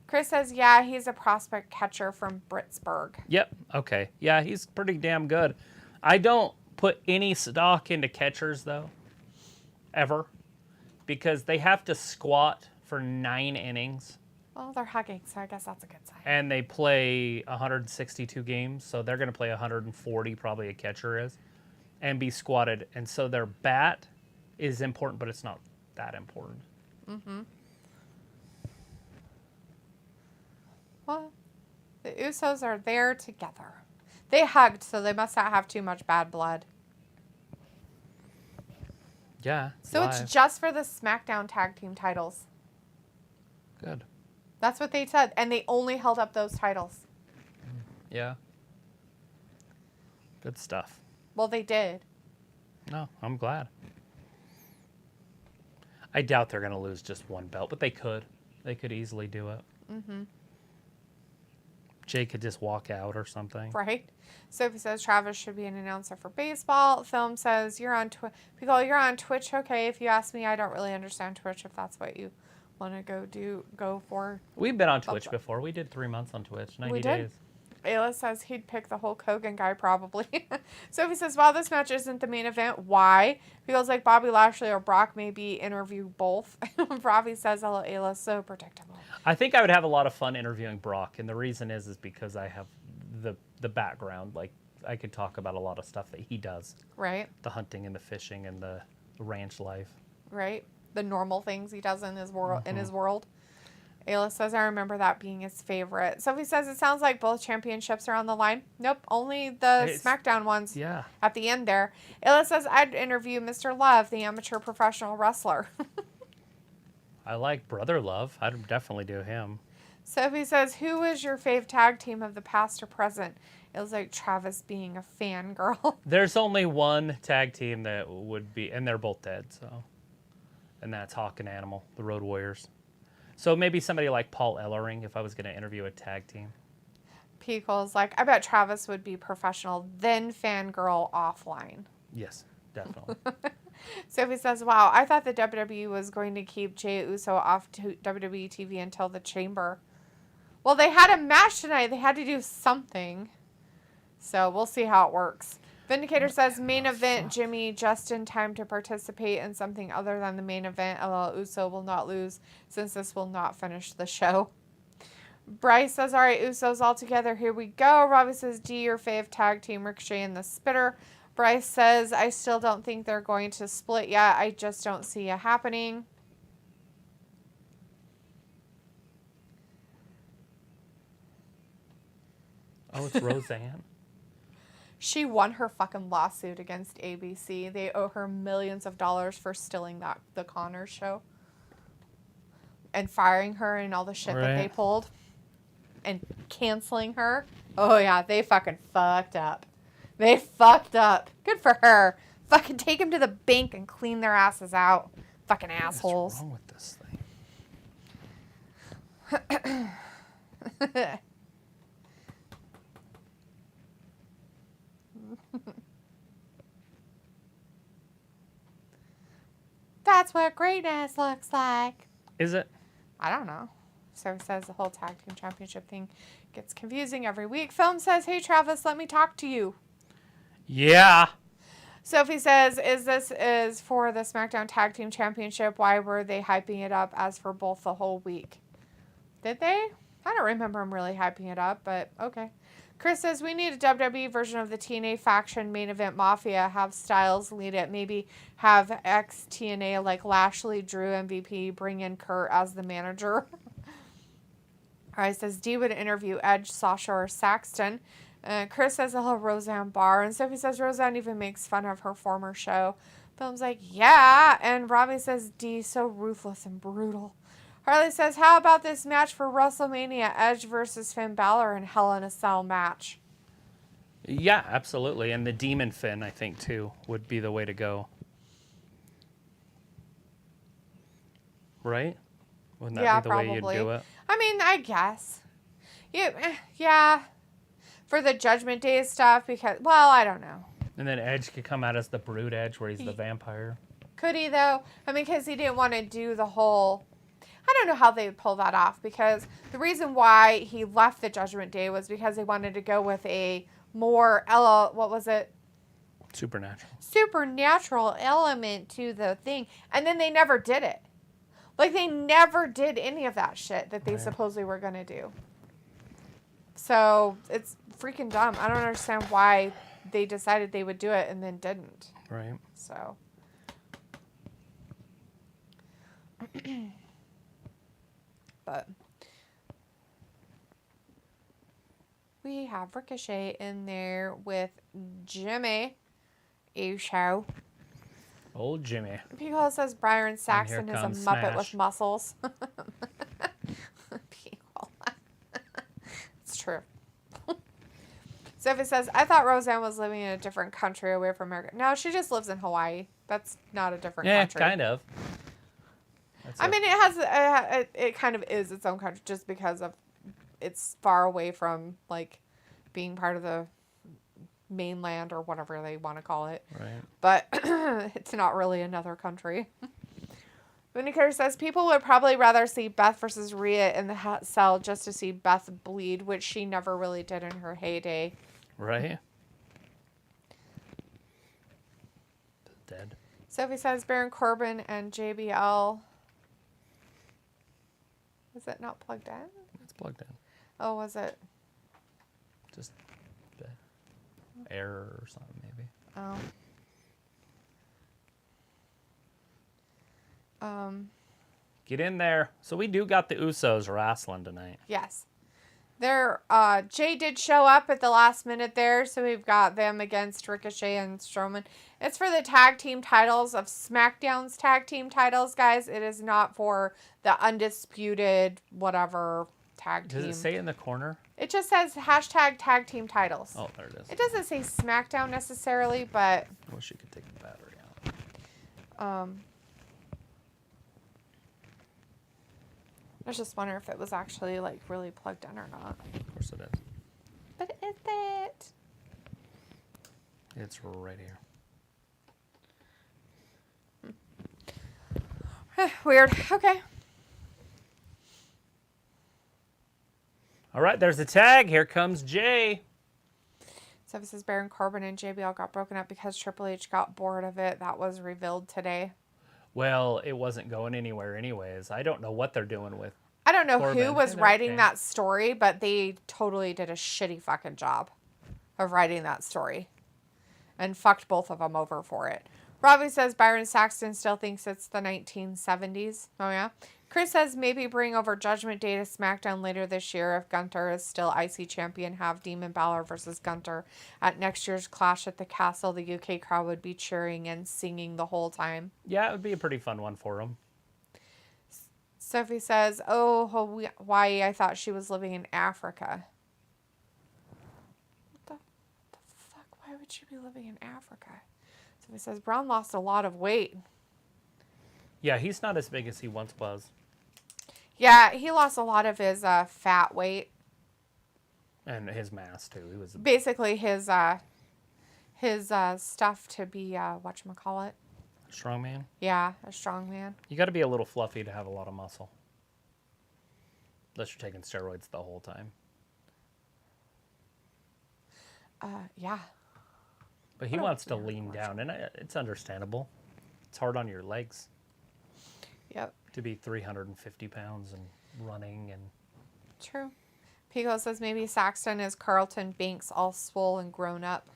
Chris says, yeah, he's a prospect catcher from Britsburg. Yep. Okay. Yeah, he's pretty damn good. I don't put any stock into catchers, though, ever, because they have to squat for 9 innings. Well, they're hugging, so I guess that's a good sign. And they play 162 games, so they're going to play 140, probably a catcher is, and be squatted. And so their bat is important, but it's not that important. Mm-hmm. Well, the Usos are there together. They hugged, so they must not have too much bad blood. Yeah. So it's just for the SmackDown tag team titles. Good. That's what they said, and they only held up those titles. Yeah. Good stuff. Well, they did. No, I'm glad. I doubt they're going to lose just one belt, but they could. They could easily do it. Mm-hmm. Jay could just walk out or something. Right. Sophie says Travis should be an announcer for baseball. Film says you're on Twitch. People, you're on Twitch. Okay, if you ask me, I don't really understand Twitch. If that's what you want to go for. We've been on Twitch before. We did 3 months on Twitch, 90 days. Ayla says he'd pick the Hulk Hogan guy probably. Sophie says, while this match isn't the main event, why? Feels like Bobby Lashley or Brock maybe interview both. Ravi says, hello, Ayla, so predictable. I think I would have a lot of fun interviewing Brock, and the reason is because I have the background. Like, I could talk about a lot of stuff that he does. Right. The hunting and the fishing and the ranch life. Right. The normal things he does in his world. Ayla says, I remember that being his favorite. Sophie says, it sounds like both championships are on the line. Nope, only the SmackDown ones at the end there. Ayla says, I'd interview Mr. Love, the amateur professional wrestler. I like Brother Love. I'd definitely do him. Sophie says, who is your fave tag team of the past or present? It was like Travis being a fangirl. There's only one tag team that would be, and they're both dead, so. And that's Hawk and Animal, the Road Warriors. So maybe somebody like Paul Ellering if I was going to interview a tag team. Pico's like, I bet Travis would be professional, then fangirl offline. Yes, definitely. Sophie says, wow, I thought the WWE was going to keep Jey Uso off WWE TV until the Chamber. Well, they had a match tonight. They had to do something. So we'll see how it works. Vindicator says, main event, Jimmy, just in time to participate in something other than the main event. LL Uso will not lose since this will not finish the show. Bryce says, all right, Usos all together. Here we go. Robbie says, D, your fave tag team, Ricochet and the Spitter. Bryce says, I still don't think they're going to split yet. I just don't see it happening. Oh, it's Roseanne? She won her fucking lawsuit against ABC. They owe her millions of dollars for stealing the Connors show. And firing her and all the shit that they pulled. And canceling her. Oh, yeah, they fucking fucked up. They fucked up. Good for her. Fucking take them to the bank and clean their asses out. Fucking assholes. What's wrong with this thing? That's what greatness looks like. Is it? I don't know. So says the whole tag team championship thing gets confusing every week. Film says, hey, Travis, let me talk to you. Yeah. Sophie says, this is for the SmackDown Tag Team Championship. Why were they hyping it up as for both the whole week? Did they? I don't remember them really hyping it up, but okay. Chris says, we need a WWE version of the TNA faction main event Mafia. Have Styles lead it. Maybe have ex-TNA like Lashley, Drew, MVP, bring in Kurt as the manager. Alright, says D would interview Edge, Sasha, or Saxton. Chris says he'll have Roseanne Barr. And Sophie says Roseanne even makes fun of her former show. Film's like, yeah. And Robbie says D, so ruthless and brutal. Harley says, how about this match for WrestleMania? Edge versus Finn Balor in Hell in a Cell match. Yeah, absolutely. And the Demon Finn, I think, too, would be the way to go. Right? Wouldn't that be the way you'd do it? I mean, I guess. Yeah. For the Judgment Day stuff, because, well, I don't know. And then Edge could come out as the Brood Edge, where he's the vampire. Could he, though? I mean, because he didn't want to do the whole... I don't know how they would pull that off, because the reason why he left the Judgment Day was because they wanted to go with a more, what was it? Supernatural element to the thing. And then they never did it. Like, they never did any of that shit that they supposedly were going to do. So, it's freaking dumb. I don't understand why they decided they would do it and then didn't. Right. So. But. We have Ricochet in there with Jimmy Uso. Old Jimmy. People says Byron Saxton is a Muppet with muscles. People. It's true. Sophie says, I thought Roseanne was living in a different country away from America. No, she just lives in Hawaii. That's not a different country. Yeah, kind of. I mean, it kind of is its own country just because of it's far away from, like, being part of the mainland or whatever they want to call it. Right. But it's not really another country. Winnicott says people would probably rather see Beth versus Rhea in the cell just to see Beth bleed, which she never really did in her heyday. Right. Dead. Sophie says Baron Corbin and JBL. Is it not plugged in? It's plugged in. Oh, was it? Just error or something, maybe. Oh. Get in there. So we do got the Usos wrestling tonight. Yes. Jay did show up at the last minute there, so we've got them against Ricochet and Strowman. It's for the tag team titles of SmackDown's tag team titles, guys. It is not for the undisputed whatever tag team. Does it say in the corner? It just says hashtag tag team titles. Oh, there it is. It doesn't say SmackDown necessarily, but... I wish you could take the battery out. I was just wondering if it was actually, like, really plugged in or not. Of course it is. But is it? It's right here. Weird. Okay. All right, there's the tag. Here comes Jay. So this is Baron Corbin and JBL got broken up because Triple H got bored of it. That was revealed today. Well, it wasn't going anywhere anyways. I don't know what they're doing with I don't know Corbin. who was writing that story, but they totally did a shitty fucking job of writing that story. And fucked both of them over for it. Robbie says Byron Saxton still thinks it's the 1970s. Oh, yeah? Chris says maybe bring over Judgment Day to SmackDown later this year if Gunther is still IC champion. Have Demon Balor versus Gunther at next year's Clash at the Castle. The UK crowd would be cheering and singing the whole time. Yeah, it would be a pretty fun one for him. Sophie says, oh, Hawaii, I thought she was living in Africa. What the fuck? Why would she be living in Africa? Sophie says, Braun lost a lot of weight. Yeah, he's not as big as he once was. Yeah, he lost a lot of his fat weight. And his mass, too. He was basically his stuff to be, whatchamacallit? Strong man? Yeah, a strong man. You got to be a little fluffy to have a lot of muscle. Unless you're taking steroids the whole time. Yeah. But he wants to lean down, and it's understandable. It's hard on your legs. Yep. To be 350 pounds and running and... True. Pico says maybe Saxton is Carlton Banks all swole and grown up.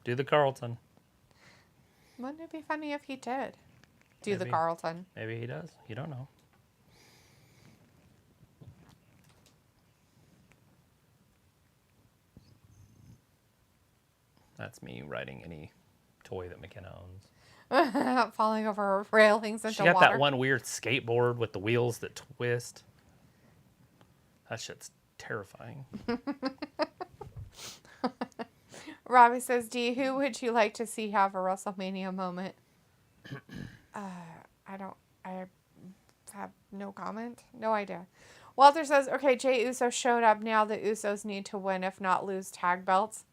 Do the Carlton. Wouldn't it be funny if he did do the Carlton? Maybe he does. You don't know. That's me riding any toy that McKenna owns. Falling over railings into water. She got water. that one weird skateboard with the wheels that twist. That shit's terrifying. Robbie says, D, who would you like to see have a WrestleMania moment? I don't I have no comment. No idea. Walter says, okay, Jey Uso showed up. Now the Usos need to win, if not lose tag belts.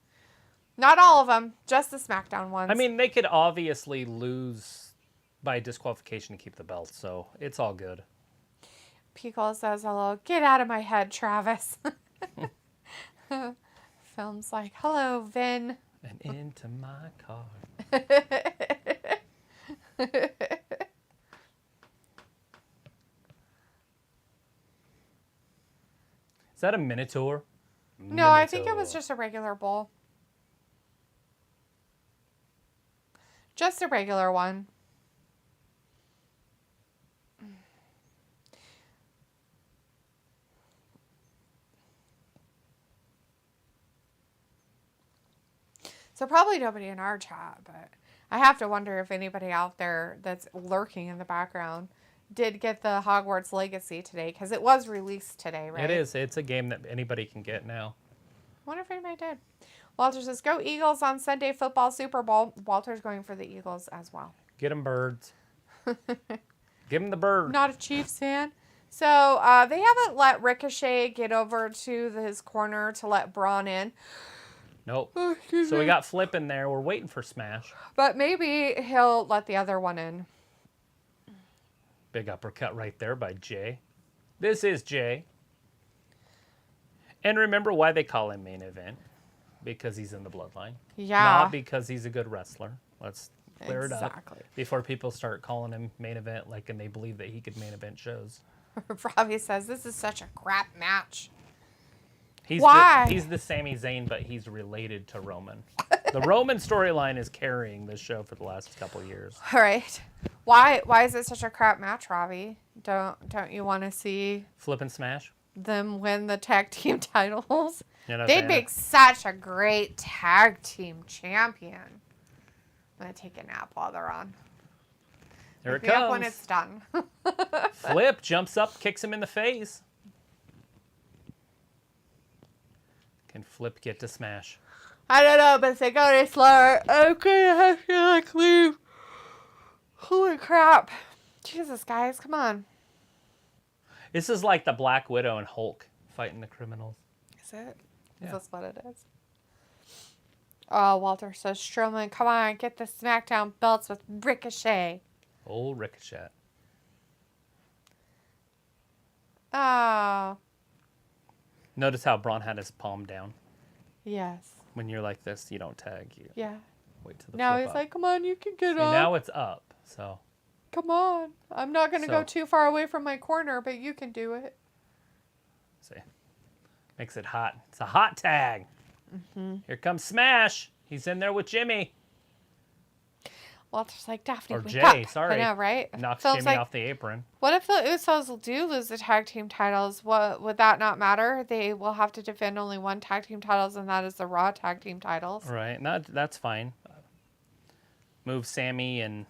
Not all of them, just the SmackDown ones. I mean, they could obviously lose by disqualification to keep the belt, so it's all good. Pickle says, hello. Get out of my head, Travis. Film's like, hello, Vin. And into my car. Is that a Minotaur? No, I think it was just a regular bull. Just a regular one. So probably nobody in our chat, but I have to wonder if anybody out there that's lurking in the background did get the Hogwarts Legacy today, because it was released today, right? It is. It's a game that anybody can get now. I wonder if anybody did. Walter says, go Eagles on Sunday Football Super Bowl. Walter's going for the Eagles as well. Get them birds. Give them the bird. Not a Chiefs fan. So they haven't let Ricochet get over to his corner to let Braun in. Nope. Oh, so we got Flip in there. We're waiting for Smash. But maybe he'll let the other one in. Big uppercut right there by Jay. This is Jay. And remember why they call him main event. Because he's in the Bloodline. Yeah. Not because he's a good wrestler. Let's clear it up. Exactly. Before people start calling him main event and they believe that he could main event shows. Robbie says, this is such a crap match. Why? He's the Sami Zayn, but he's related to Roman. The Roman storyline is carrying this show for the last couple years. All right. Why is it such a crap match, Robbie? Don't you want to see Flip and Smash? Them win the tag team titles? They'd make such a great tag team champion. I'm going to take a nap while they're on. There it comes. When it's done. Flip jumps up, kicks him in the face. Can Flip get to Smash? I don't know, but they go to slower. I'm gonna have to leave. Holy crap. Jesus, guys, come on. This is like the Black Widow and Hulk fighting the criminals. Is it? Yeah. Is this what it is? Oh, Walter says, Strowman, come on, get the SmackDown belts with Ricochet. Old Ricochet. Oh. Notice how Braun had his palm down. Yes. When you're like this, you don't tag. You yeah. Wait till the now flip he's up. like, come on, you can get See, up. now it's up, so. Come on. I'm not going to go too far away from my corner, but you can do it. See. Makes it hot. It's a hot tag. Mm-hmm. Here comes Smash. He's in there with Jimmy. Walter's like, Daphne, or wake Jay, up. sorry. I know, right? Knocks Phil's Jimmy like, off the apron. What if the Usos do lose the tag team titles? Would that not matter? They will have to defend only one tag team titles, and that is the Raw tag team titles. Right. That's fine. Move Sammy and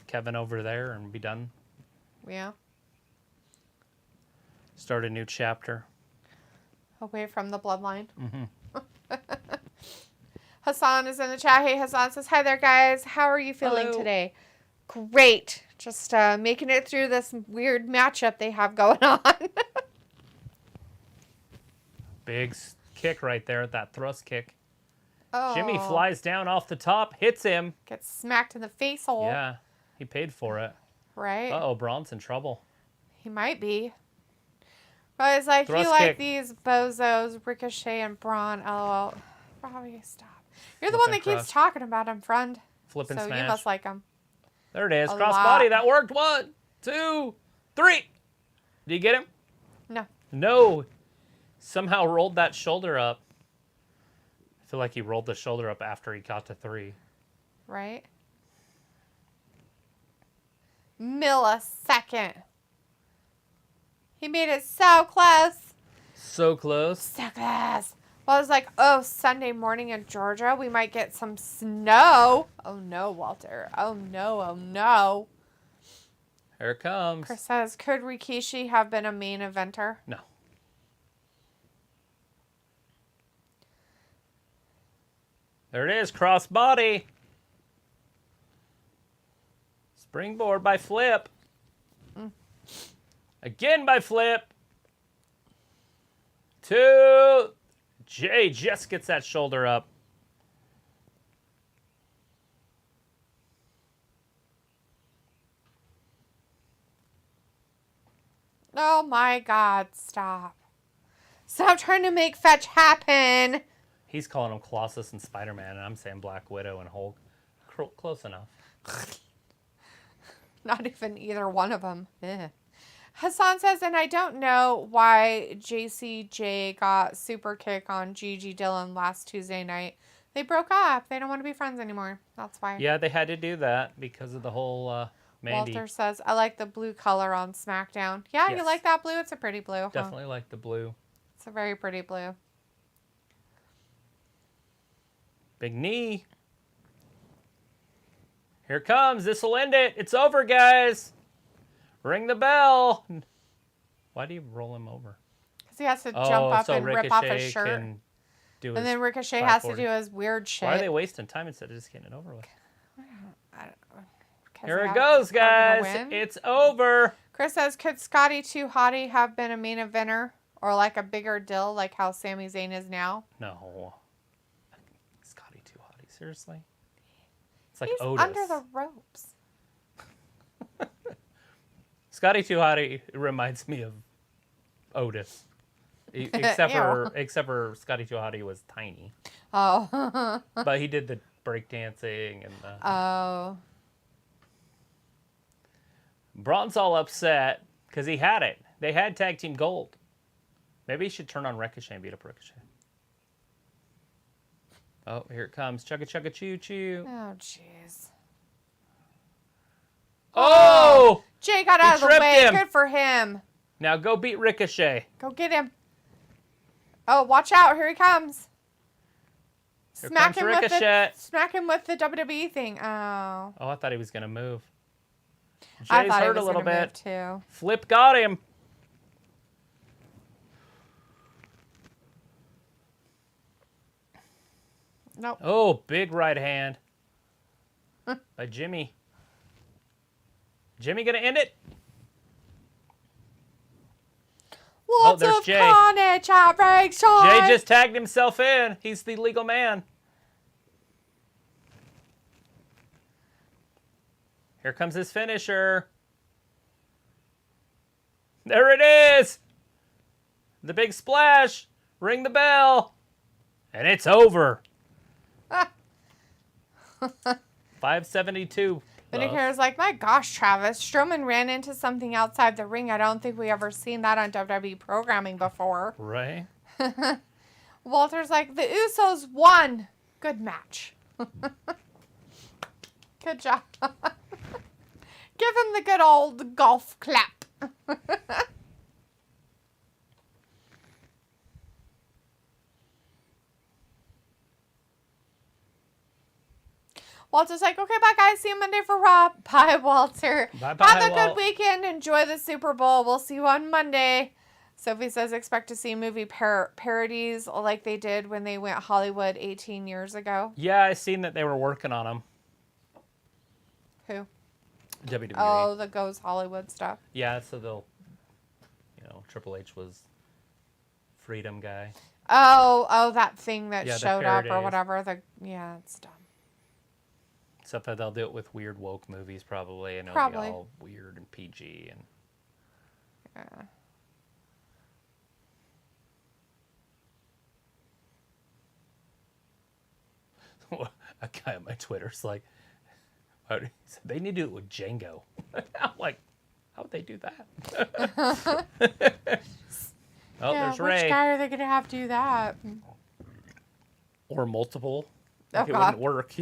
Kevin over there and be done. Yeah. Start a new chapter. Away from the bloodline. Mm-hmm. Hassan is in the chat. Hey, Hassan says, hi there, guys. How are you feeling Hello. today? Great. Just making it through this weird matchup they have going on. Big kick right there, that thrust kick. Oh. Jimmy flies down off the top, hits him. Gets smacked in the face hole. Yeah, he paid for it. Right? Uh-oh, Braun's in trouble. He might be. But it's like, Thrust you like kick. these bozos, Ricochet and Braun. LOL. Robbie, stop. You're the Flip one that and keeps cross. talking about him, friend. Flip and so smash. you must like him. There it is. A Cross lot. body. That worked. 1, 2, 3. Did you get him? No. No. Somehow rolled that shoulder up. I feel like he rolled the shoulder up after he got to 3. Right? Millisecond. He made it so close. So close. So close. Well, I was like, oh, Sunday morning in Georgia, we might get some snow. Oh, no, Walter. Oh, no, oh, no. Here it comes. Chris says, could Rikishi have been a main eventer? No. There it is. Cross body. Springboard by Flip. Again by flip. 2. Jay just gets that shoulder up. Oh my God, stop. Stop trying to make fetch happen. He's calling him Colossus and Spider-Man, and I'm saying Black Widow and Hulk. Close enough. Not even either one of them. Hassan says, and I don't know why JCJ got super kick on Gigi Dillon last Tuesday night. They broke up. They don't want to be friends anymore. That's why. Yeah, they had to do that because of the whole Mandy. Walter says, I like the blue color on SmackDown. Yeah, Yes. You like that blue? It's a pretty blue. Huh? Definitely like the blue. It's a very pretty blue. Big knee. Here it comes. This will end it. It's over, guys. Ring the bell. Why do you roll him over? Because he has to jump up so and rip off his Ricochet shirt. can do And his then Ricochet has to 540. do his weird shit. Why are they wasting time instead of just getting it over with? I don't know. 'Cause Here they it goes, are gonna guys. win. It's over. Chris says, could Scotty 2 Hottie have been a main eventer? Or like a bigger deal like how Sami Zayn is now? No. Scotty too hottie. Seriously? It's like He's Otis. under the ropes. Scotty too hottie reminds me of Otis. Except for Scotty too hottie was tiny. Oh. But he did the breakdancing and the... Oh. Braun's all upset because he had it. They had tag team gold. Maybe he should turn on Ricochet and beat up Ricochet. Oh, here it comes. Chugga chugga choo choo. Oh, jeez. Oh! Jay got out of the tripped way. him. Good for him. Now go beat Ricochet. Go get him. Oh, watch out. Here he comes. Here Smack comes him Ricochet. smack him with the WWE thing. Oh. Oh, I thought he was going to move. I Jay's thought he hurt was a little gonna bit. move too. Flip got him. Nope. Oh, big right hand by Jimmy. Jimmy going to end it? Lots there's of Jay. carnage at ringside. Jay just tagged himself in. He's the legal man. Here comes his finisher. There it is. The big splash. Ring the bell. And it's over. 572. Then he hears like, my gosh, Travis, Strowman ran into something outside the ring. I don't think we ever seen that on WWE programming before. Right. Walter's like, the Usos won. Good match. Good job. Give him the good old golf clap. Walter's like, okay, bye, guys. See you Monday for Raw. Bye, Walter. Bye-bye, Have a Walt. good weekend. Enjoy the Super Bowl. We'll see you on Monday. Sophie says, expect to see movie parodies like they did when they went Hollywood 18 years ago. Yeah, I seen that they were working on them. Who? WWE. Oh, the Goes Hollywood stuff. Yeah, so they'll, Triple H was Freedom guy. Oh, that thing that Yeah, the showed up or parodies. whatever. Yeah, it's dumb. Except that they'll do it with weird woke movies probably, and it'll Probably. be all weird and PG and. Yeah. A guy on my Twitter's like, he said they need to do it with Django. I'm like, how would they do that? Oh, Yeah, there's which Ray. guy are they going to have to do that? Or multiple. Oh, Like it God. wouldn't work,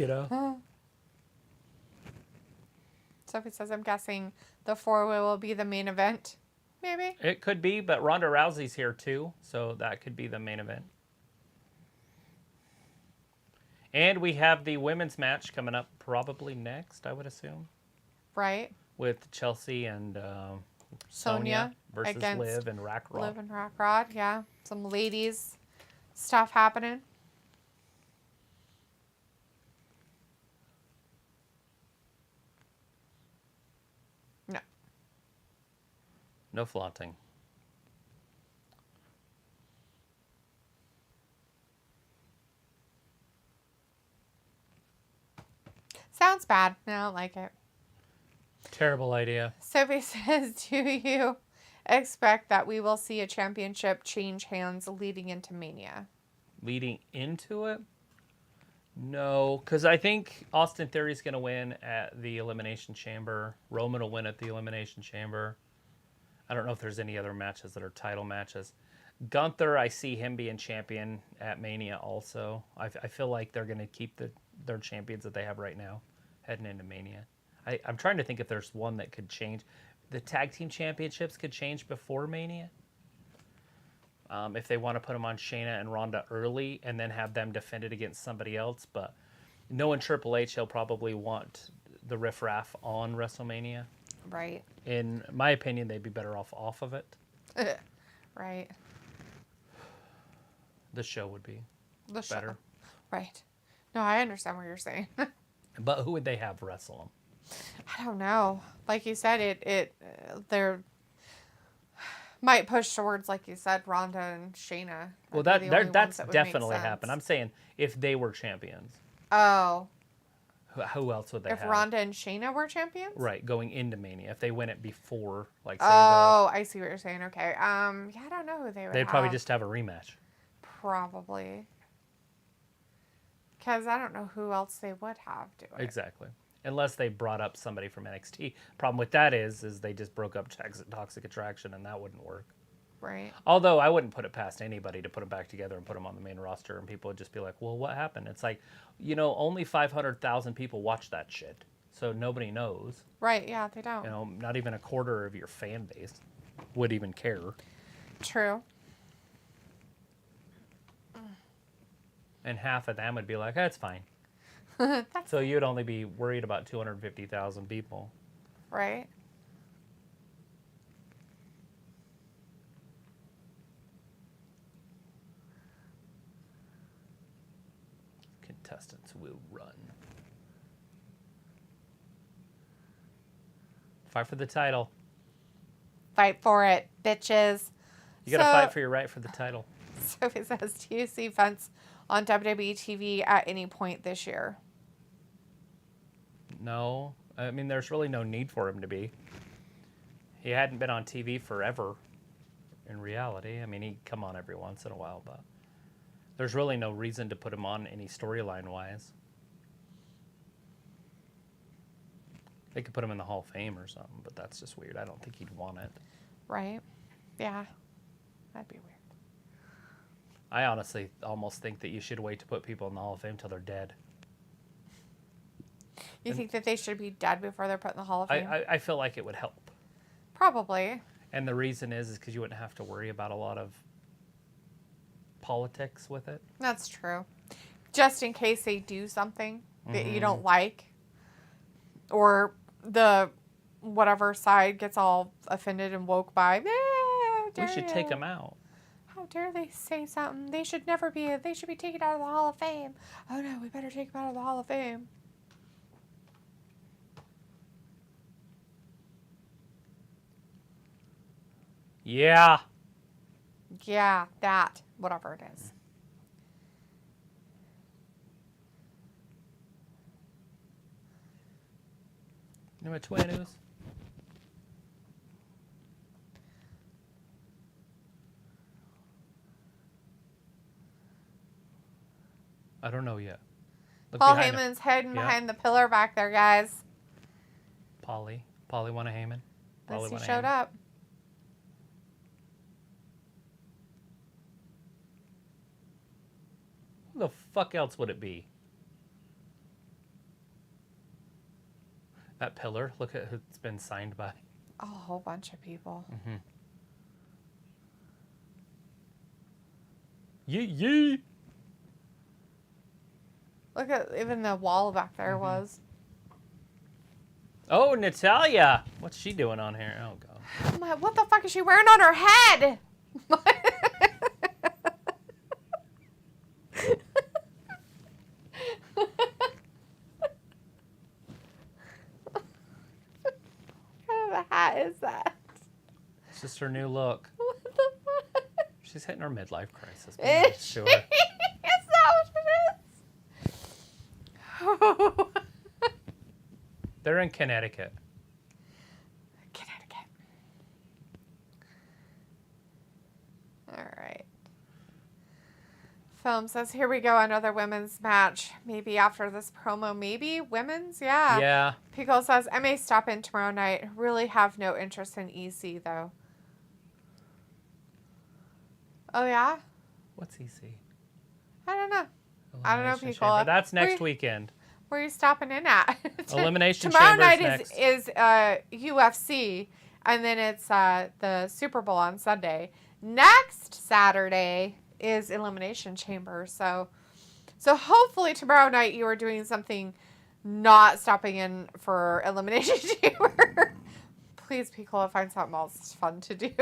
Sophie says, I'm guessing the four-way will be the main event. Maybe. It could be, but Ronda Rousey's here too, so that could be the main event. And we have the women's match coming up probably next, I would assume, Right. with Chelsea and Sonya Sonya versus against Liv and Rackrock. Liv and Rock Rod. Yeah. Some ladies stuff happening. No flaunting. Sounds bad. I don't like it. Terrible idea. Sophie says, do you expect that we will see a championship change hands leading into Mania? Leading into it? No, because I think Austin Theory's going to win at the Elimination Chamber. Roman will win at the Elimination Chamber. I don't know if there's any other matches that are title matches. Gunther, I see him being champion at Mania also. I feel like they're going to keep their champions that they have right now heading into Mania. I'm trying to think if there's one that could change. The tag team championships could change before Mania. If they want to put them on Shayna and Ronda early and then have them defend it against somebody else. But knowing Triple H, he'll probably want the riffraff on WrestleMania. Right. In my opinion, they'd be better off of it. Right. The show would be The show. better. Right. No, I understand what you're saying. But who would they have wrestle them? I don't know. Like you said, they're might push towards, like you said, Ronda and Shayna. Well, that's definitely happen. I'm saying if they were champions. Oh. Who else would they have? If Ronda and Shayna were champions? Right, going into Mania. If they win it before, like, say, I see what you're saying. Okay. Yeah, I don't know who they would they'd have. probably just have a rematch. Probably. Because I don't know who else they would have do it. Exactly. Unless they brought up somebody from NXT. Problem with that is they just broke up Toxic Attraction, and that wouldn't work. Right. Although I wouldn't put it past anybody to put them back together and put them on the main roster, and people would just be like, well, what happened? It's like, only 500,000 people watch that shit, so nobody knows. Right, yeah, they don't. Not even a quarter of your fan base would even care. True. And half of them would be like, that's fine. That's So you'd only be worried about 250,000 people. right. Contestants will run. Fight for the title. Fight for it, bitches. You got to fight for your right for the title. Sophie says, do you see Vince on WWE TV at any point this year? No. I mean, there's really no need for him to be. He hadn't been on TV forever, in reality. I mean, he'd come on every once in a while, but there's really no reason to put him on any storyline-wise. They could put him in the Hall of Fame or something, but that's just weird. I don't think he'd want it. Right. Yeah. That'd be weird. I honestly almost think that you should wait to put people in the Hall of Fame till they're dead. You think that they should be dead before they're put in the Hall of Fame? I feel like it would help. Probably. And the reason is because you wouldn't have to worry about a lot of politics with it. That's true. Just in case they do something that you don't like, or the whatever side gets all offended and woke by, We should take them out. How dare they say something? They should never be. They should be taken out of the Hall of Fame. Oh no, we better take them out of the Hall of Fame. Yeah. Yeah, that. Whatever it is. Number 20s. I don't know yet. Look Paul behind him. Heyman's hiding Yeah. behind the pillar back there, guys. Polly won a Heyman. Unless he showed up. Who the fuck else would it be? That pillar. Look at who it's been signed by. A whole bunch of people. Yee. Look at even the wall back there was. Oh, Natalia. What's she doing on here? Oh, God. Oh my, what the fuck is she wearing on her head? What kind of a hat is that? It's just her new look. What the fuck? She's hitting her midlife crisis. Is she? Sure. Is that what it is? They're in Connecticut. Connecticut. All right. Film says, here we go, another women's match. Maybe after this promo. Maybe women's? Yeah. Yeah. Pico says, I may stop in tomorrow night. Really have no interest in EC, though. Oh, yeah? What's EC? I don't know. I don't know, Elimination Pico. Chamber. That's next weekend. Where are you stopping in at? Elimination Tomorrow Chamber's night next. is UFC, and then it's the Super Bowl on Sunday. Next Saturday is Elimination Chamber. So hopefully tomorrow night you are doing something, not stopping in for Elimination Chamber. Please, Pico, find something else fun to do.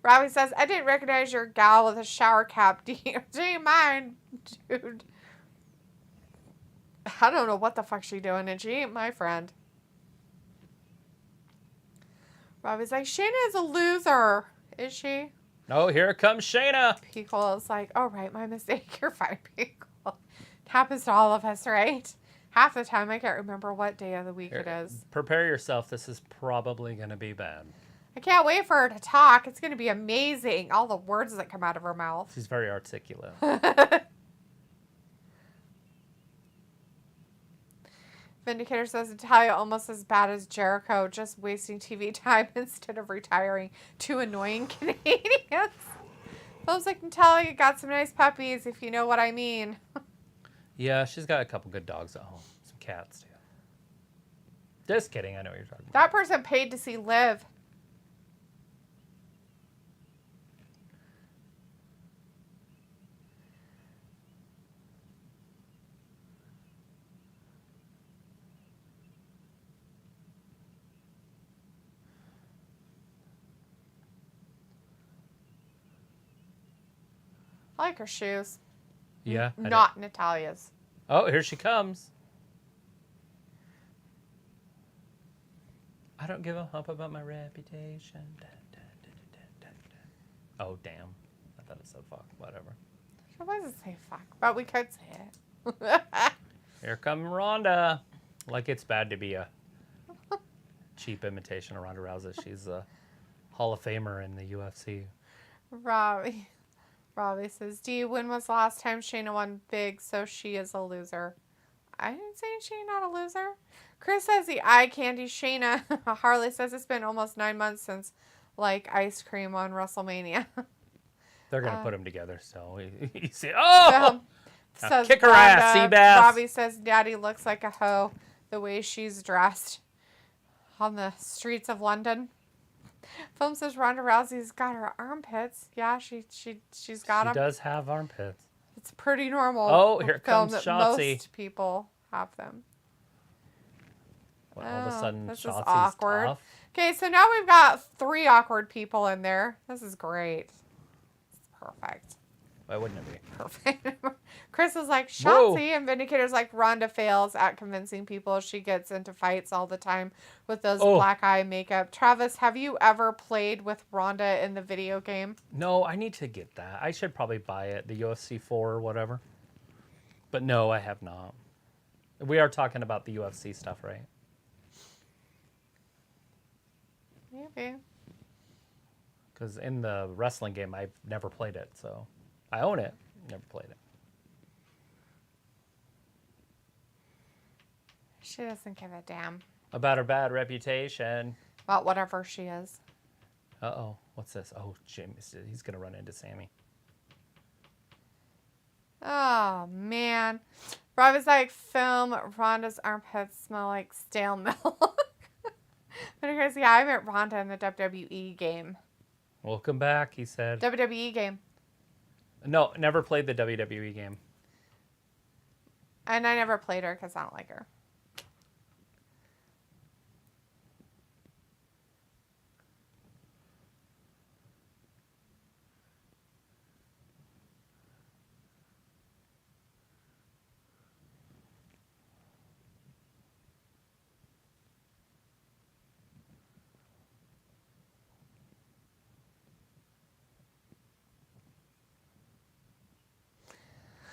Robbie says, I didn't recognize your gal with a shower cap. Do you mind, dude? I don't know what the fuck she doing, and she ain't my friend. Robbie's like, Shayna is a loser. Is she? Oh, here comes Shayna. Pico is like, oh, right, my mistake. You're fine, Pico. It happens to all of us, right? Half the time, I can't remember what day of the week it is. Prepare yourself. This is probably going to be bad. I can't wait for her to talk. It's going to be amazing. All the words that come out of her mouth. She's very articulate. Vindicator says Natalia almost as bad as Jericho, just wasting TV time instead of retiring. Two annoying Canadians. Feels like Natalia got some nice puppies, if you know what I mean. Yeah, she's got a couple good dogs at home. Some cats, too. Just kidding. I know what you're talking about. That person paid to see Liv. I like her shoes. Yeah. Not Natalia's. Oh, here she comes. I don't give a hump about my reputation. Oh, damn. I thought it said fuck. Whatever. Why does it say fuck? But we could say it. Here comes Ronda. Like it's bad to be a cheap imitation of Ronda Rousey. She's a Hall of Famer in the UFC. Robbie says, D, when was the last time Shayna won big, so she is a loser? I didn't say she's not a loser. Chris says the eye candy Shayna. Harley says it's been almost 9 months since, like, ice cream on WrestleMania. They're going to put them together, so you see. Oh! Says Kick her ass, Seabass. Robbie says Daddy looks like a hoe the way she's dressed on the streets of London. Film says Ronda Rousey's got her armpits. Yeah, she's got them. She does have armpits. It's pretty normal. Oh, here comes that Shotzi. Most people have them. Well, all of a sudden, this is Shotzi's awkward. tough. Okay, so now we've got 3 awkward people in there. This is great. It's perfect. Why wouldn't it be? Perfect. Chris is like, Whoa. Shotzi, and Vindicator's like, Ronda fails at convincing people. She gets into fights all the time with those black eye makeup. Travis, have you ever played with Ronda in the video game? No, I need to get that. I should probably buy it, the UFC 4 or whatever. But no, I have not. We are talking about the UFC stuff, right? Maybe. Because in the wrestling game, I've never played it, so I own it. Never played it. She doesn't give a damn. About her bad reputation. About whatever she is. Uh-oh. What's this? Oh, Jim. He's going to run into Sammy. Oh, man. Rob is like, film, Ronda's armpits smell like stale milk. But here's, yeah, I met Ronda in the WWE game. Welcome back, he said. WWE game. No, never played the WWE game. And I never played her because I don't like her.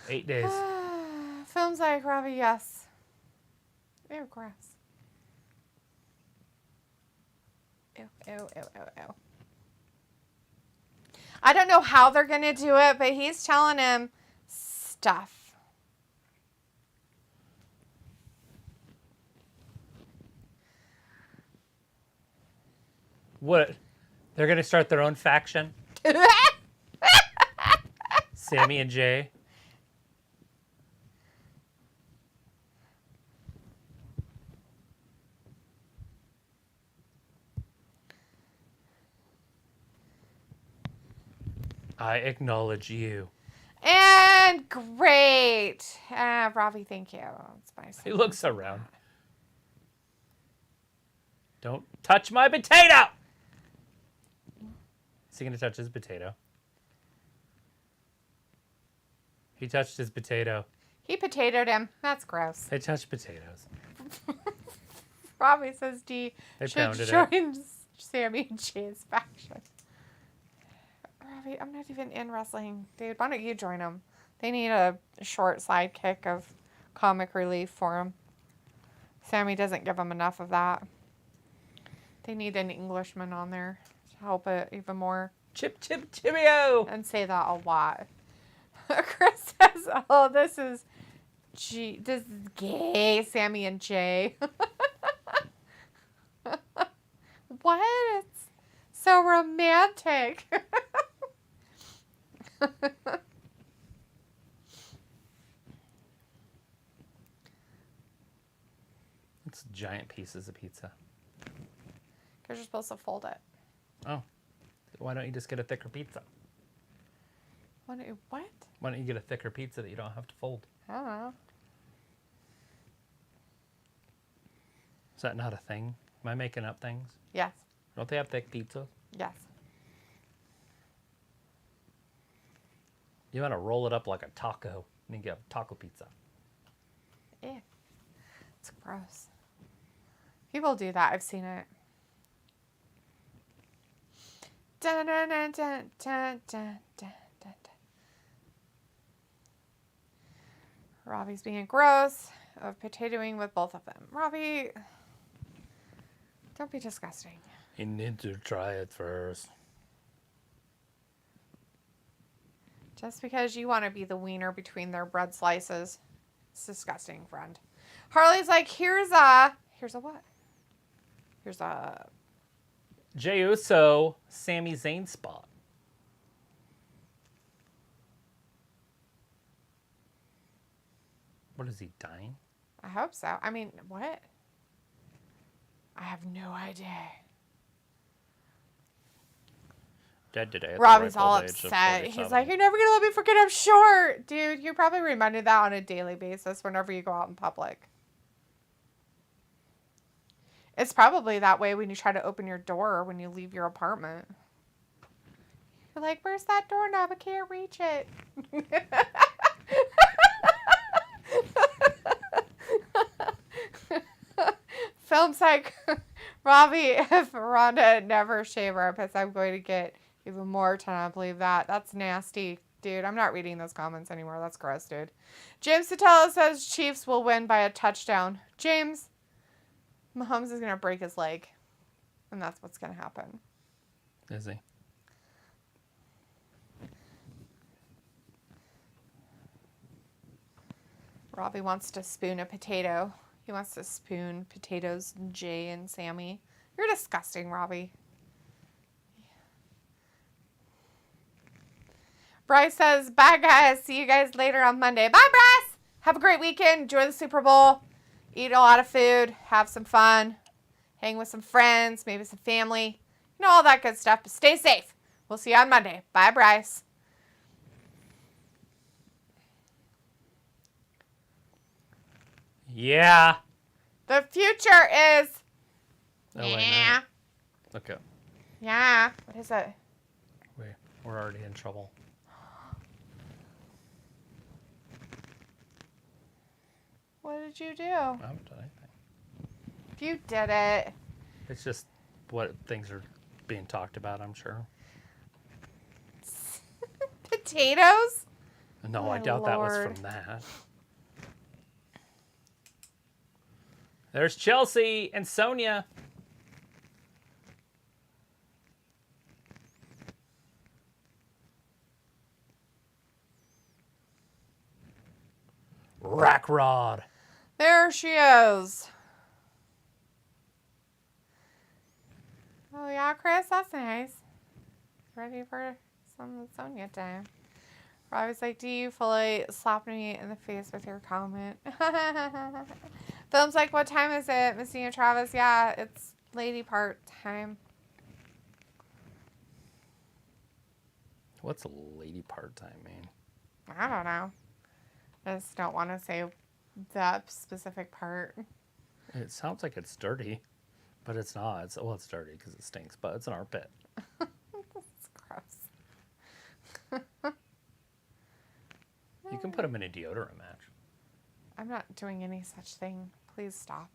8 days. Films like Robbie, yes. Ew, gross. Ew, ew, ew, ew, ew. I don't know how they're going to do it, but he's telling him stuff. What? They're going to start their own faction? Sammy and Jay? I acknowledge you. And great. Robbie, thank you. It's nice. He looks around. Don't touch my potato! Is he going to touch his potato? He touched his potato. He potatoed him. That's gross. They touched potatoes. Robbie says D They should pounded join Sammy and Jay's faction. Robbie, I'm not even in wrestling. Dude, why don't you join them? They need a short sidekick of comic relief for him. Sammy doesn't give them enough of that. They need an Englishman on there to help it even more. Chip, chip, chibio! And say that a lot. Chris says, oh, this is gay, Sammy and Jay. What? It's so romantic. It's giant pieces of pizza. Because you're supposed to fold it. Oh. Why don't you just get a thicker pizza? What? Why don't you get a thicker pizza that you don't have to fold? I don't know. Is that not a thing? Am I making up things? Yes. Don't they have thick pizza? Yes. You want to roll it up like a taco and you get taco pizza. Ew. It's gross. People do that. I've seen it. Dun, dun, dun, dun, dun, dun, dun, dun. Robbie's being gross of potatoing with both of them. Robbie, don't be disgusting. You need to try it first. Just because you want to be the wiener between their bread slices. It's disgusting, friend. Harley's like, here's a what? Here's a... Jey Uso, Sami Zayn spot. What is he, dying? I hope so. I mean, what? I have no idea. Dead today. At Robbie's the all ripe old age of upset. 47. He's like, you're never going to let me forget I'm short. Dude, you're probably reminded that on a daily basis whenever you go out in public. It's probably that way when you try to open your door when you leave your apartment. You're like, where's that doorknob? I can't reach it. Film's like, Robbie, if Rhonda never shave her armpits, I'm going to get even more ton. I believe that. That's nasty. Dude, I'm not reading those comments anymore. That's gross, dude. James Sotelo says Chiefs will win by a touchdown. James, Mahomes is going to break his leg. And that's what's going to happen. Is he? Robbie wants to spoon a potato. He wants to spoon potatoes, Jay and Sammy. You're disgusting, Robbie. Bryce says, bye, guys. See you guys later on Monday. Bye, Bryce. Have a great weekend. Enjoy the Super Bowl. Eat a lot of food. Have some fun. Hang with some friends. Maybe some family. You know, all that good stuff. But stay safe. We'll see you on Monday. Bye, Bryce. Yeah. The future is... Oh, wait, yeah. no. Okay. Yeah. What is it? We're already in trouble. What did you do? I haven't done anything. You did it. It's just what things are being talked about, I'm sure. Potatoes? No, Oh, I doubt that was Lord. from that. There's Chelsea and Sonya. Rack Rod. There she is. Oh, yeah, Chris, that's nice. Ready for some Sonya time. I was like, do you fully slap me in the face with your comment? Film's like, what time is it, Missy and Travis? Yeah, it's lady part time. What's a lady part-time mean? I don't know. I just don't want to say that specific part. It sounds like it's dirty, but it's not. It's dirty because it stinks, but it's an armpit. It's gross. You can put them in a deodorant match. I'm not doing any such thing. Please stop.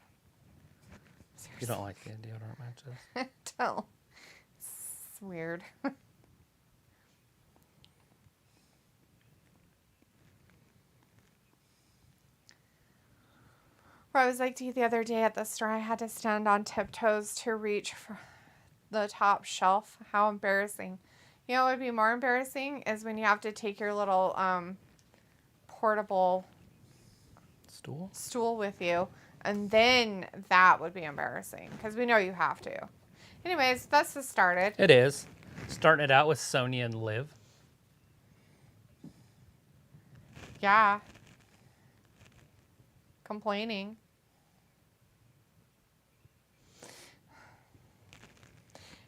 You don't like the deodorant matches? I don't. It's weird. I was like to you the other day at the store, I had to stand on tiptoes to reach for the top shelf. How embarrassing. You know what would be more embarrassing is when you have to take your little portable stool with you. And then that would be embarrassing because we know you have to. Anyways, that's just started. It is. Starting it out with Sonya and Liv. Yeah. Complaining.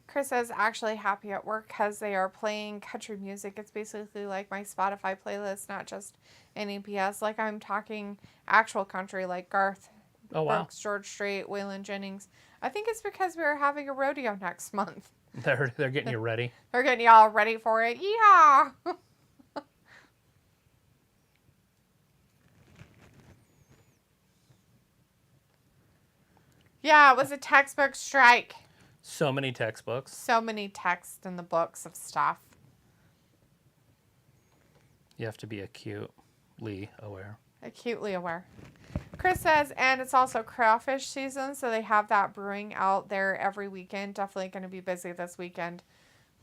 Chris is actually happy at work because they are playing country music. It's basically like my Spotify playlist, not just any BS. Like I'm talking actual country like Garth Brooks, George Strait, Waylon Jennings. I think it's because we are having a rodeo next month. They're getting you ready. They're getting y'all ready for it. Yeah. Yeah, it was a textbook strike. So many textbooks. So many texts in the books of stuff. You have to be acutely aware. Acutely aware. Chris says, and it's also crawfish season, so they have that brewing out there every weekend. Definitely going to be busy this weekend.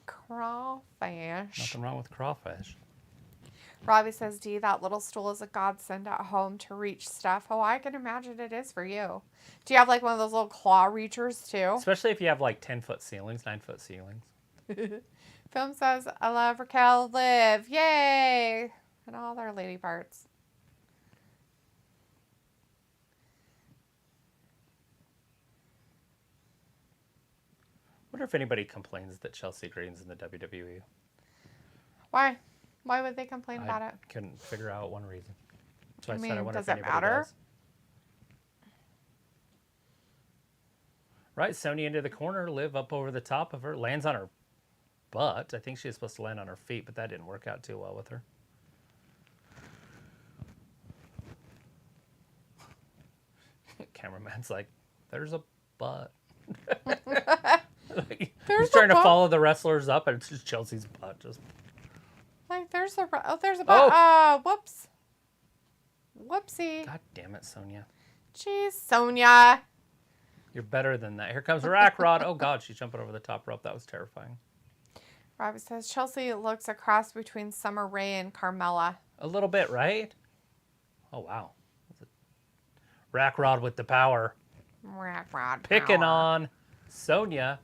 Crawfish. Nothing wrong with crawfish. Robbie says, Dee, that little stool is a godsend at home to reach stuff. Oh, I can imagine it is for you. Do you have like one of those little claw reachers too? Especially if you have like 10-foot ceilings, 9-foot ceilings. Film says, I love Raquel Liv. Yay! And all their lady parts. Wonder if anybody complains that Chelsea Green's in the WWE. Why? Why would they complain about it? Couldn't figure out one reason. So I I mean, said I wonder does if it anybody matter? does. Right, Sonya into the corner, Liv up over the top of her, lands on her butt. I think she was supposed to land on her feet, but that didn't work out too well with her. Cameraman's like, there's a butt. He's trying to follow the wrestlers up, and it's just Chelsea's butt. Just like, there's a butt. Oh, whoops. Whoopsie. God damn it, Sonya. Jeez, Sonya. You're better than that. Here comes Rack Rod. Oh, God, she's jumping over the top rope. That was terrifying. Robbie says, Chelsea looks a cross between Summer Rae and Carmella. A little bit, right? Oh, wow. Rack Rod with the power. Rack Rod Picking power. on Sonya.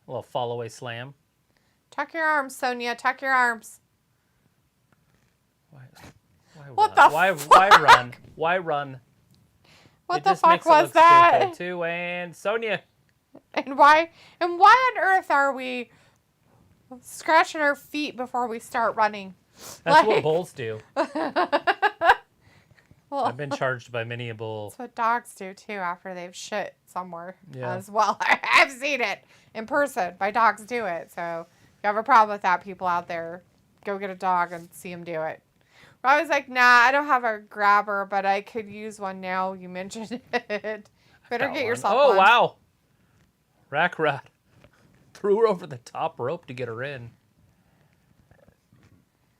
A little fall away slam. Tuck your arms, Sonya. Tuck your arms. Why What run? the Why fuck? run? Why run? What It the just fuck makes it was look that? stupid, too. And Sonya. And why on earth are we scratching our feet before we start running? That's what bulls do. Well, I've been charged by many a bull. that's what dogs do too after they've shit somewhere Yeah. as well. I've seen it in person. My dogs do it. So if you have a problem with that, people out there, go get a dog and see them do it. I was like, nah, I don't have a grabber, but I could use one now. You mentioned it. Better Got get one. yourself Oh, one. wow. Rack Rod threw her over the top rope to get her in.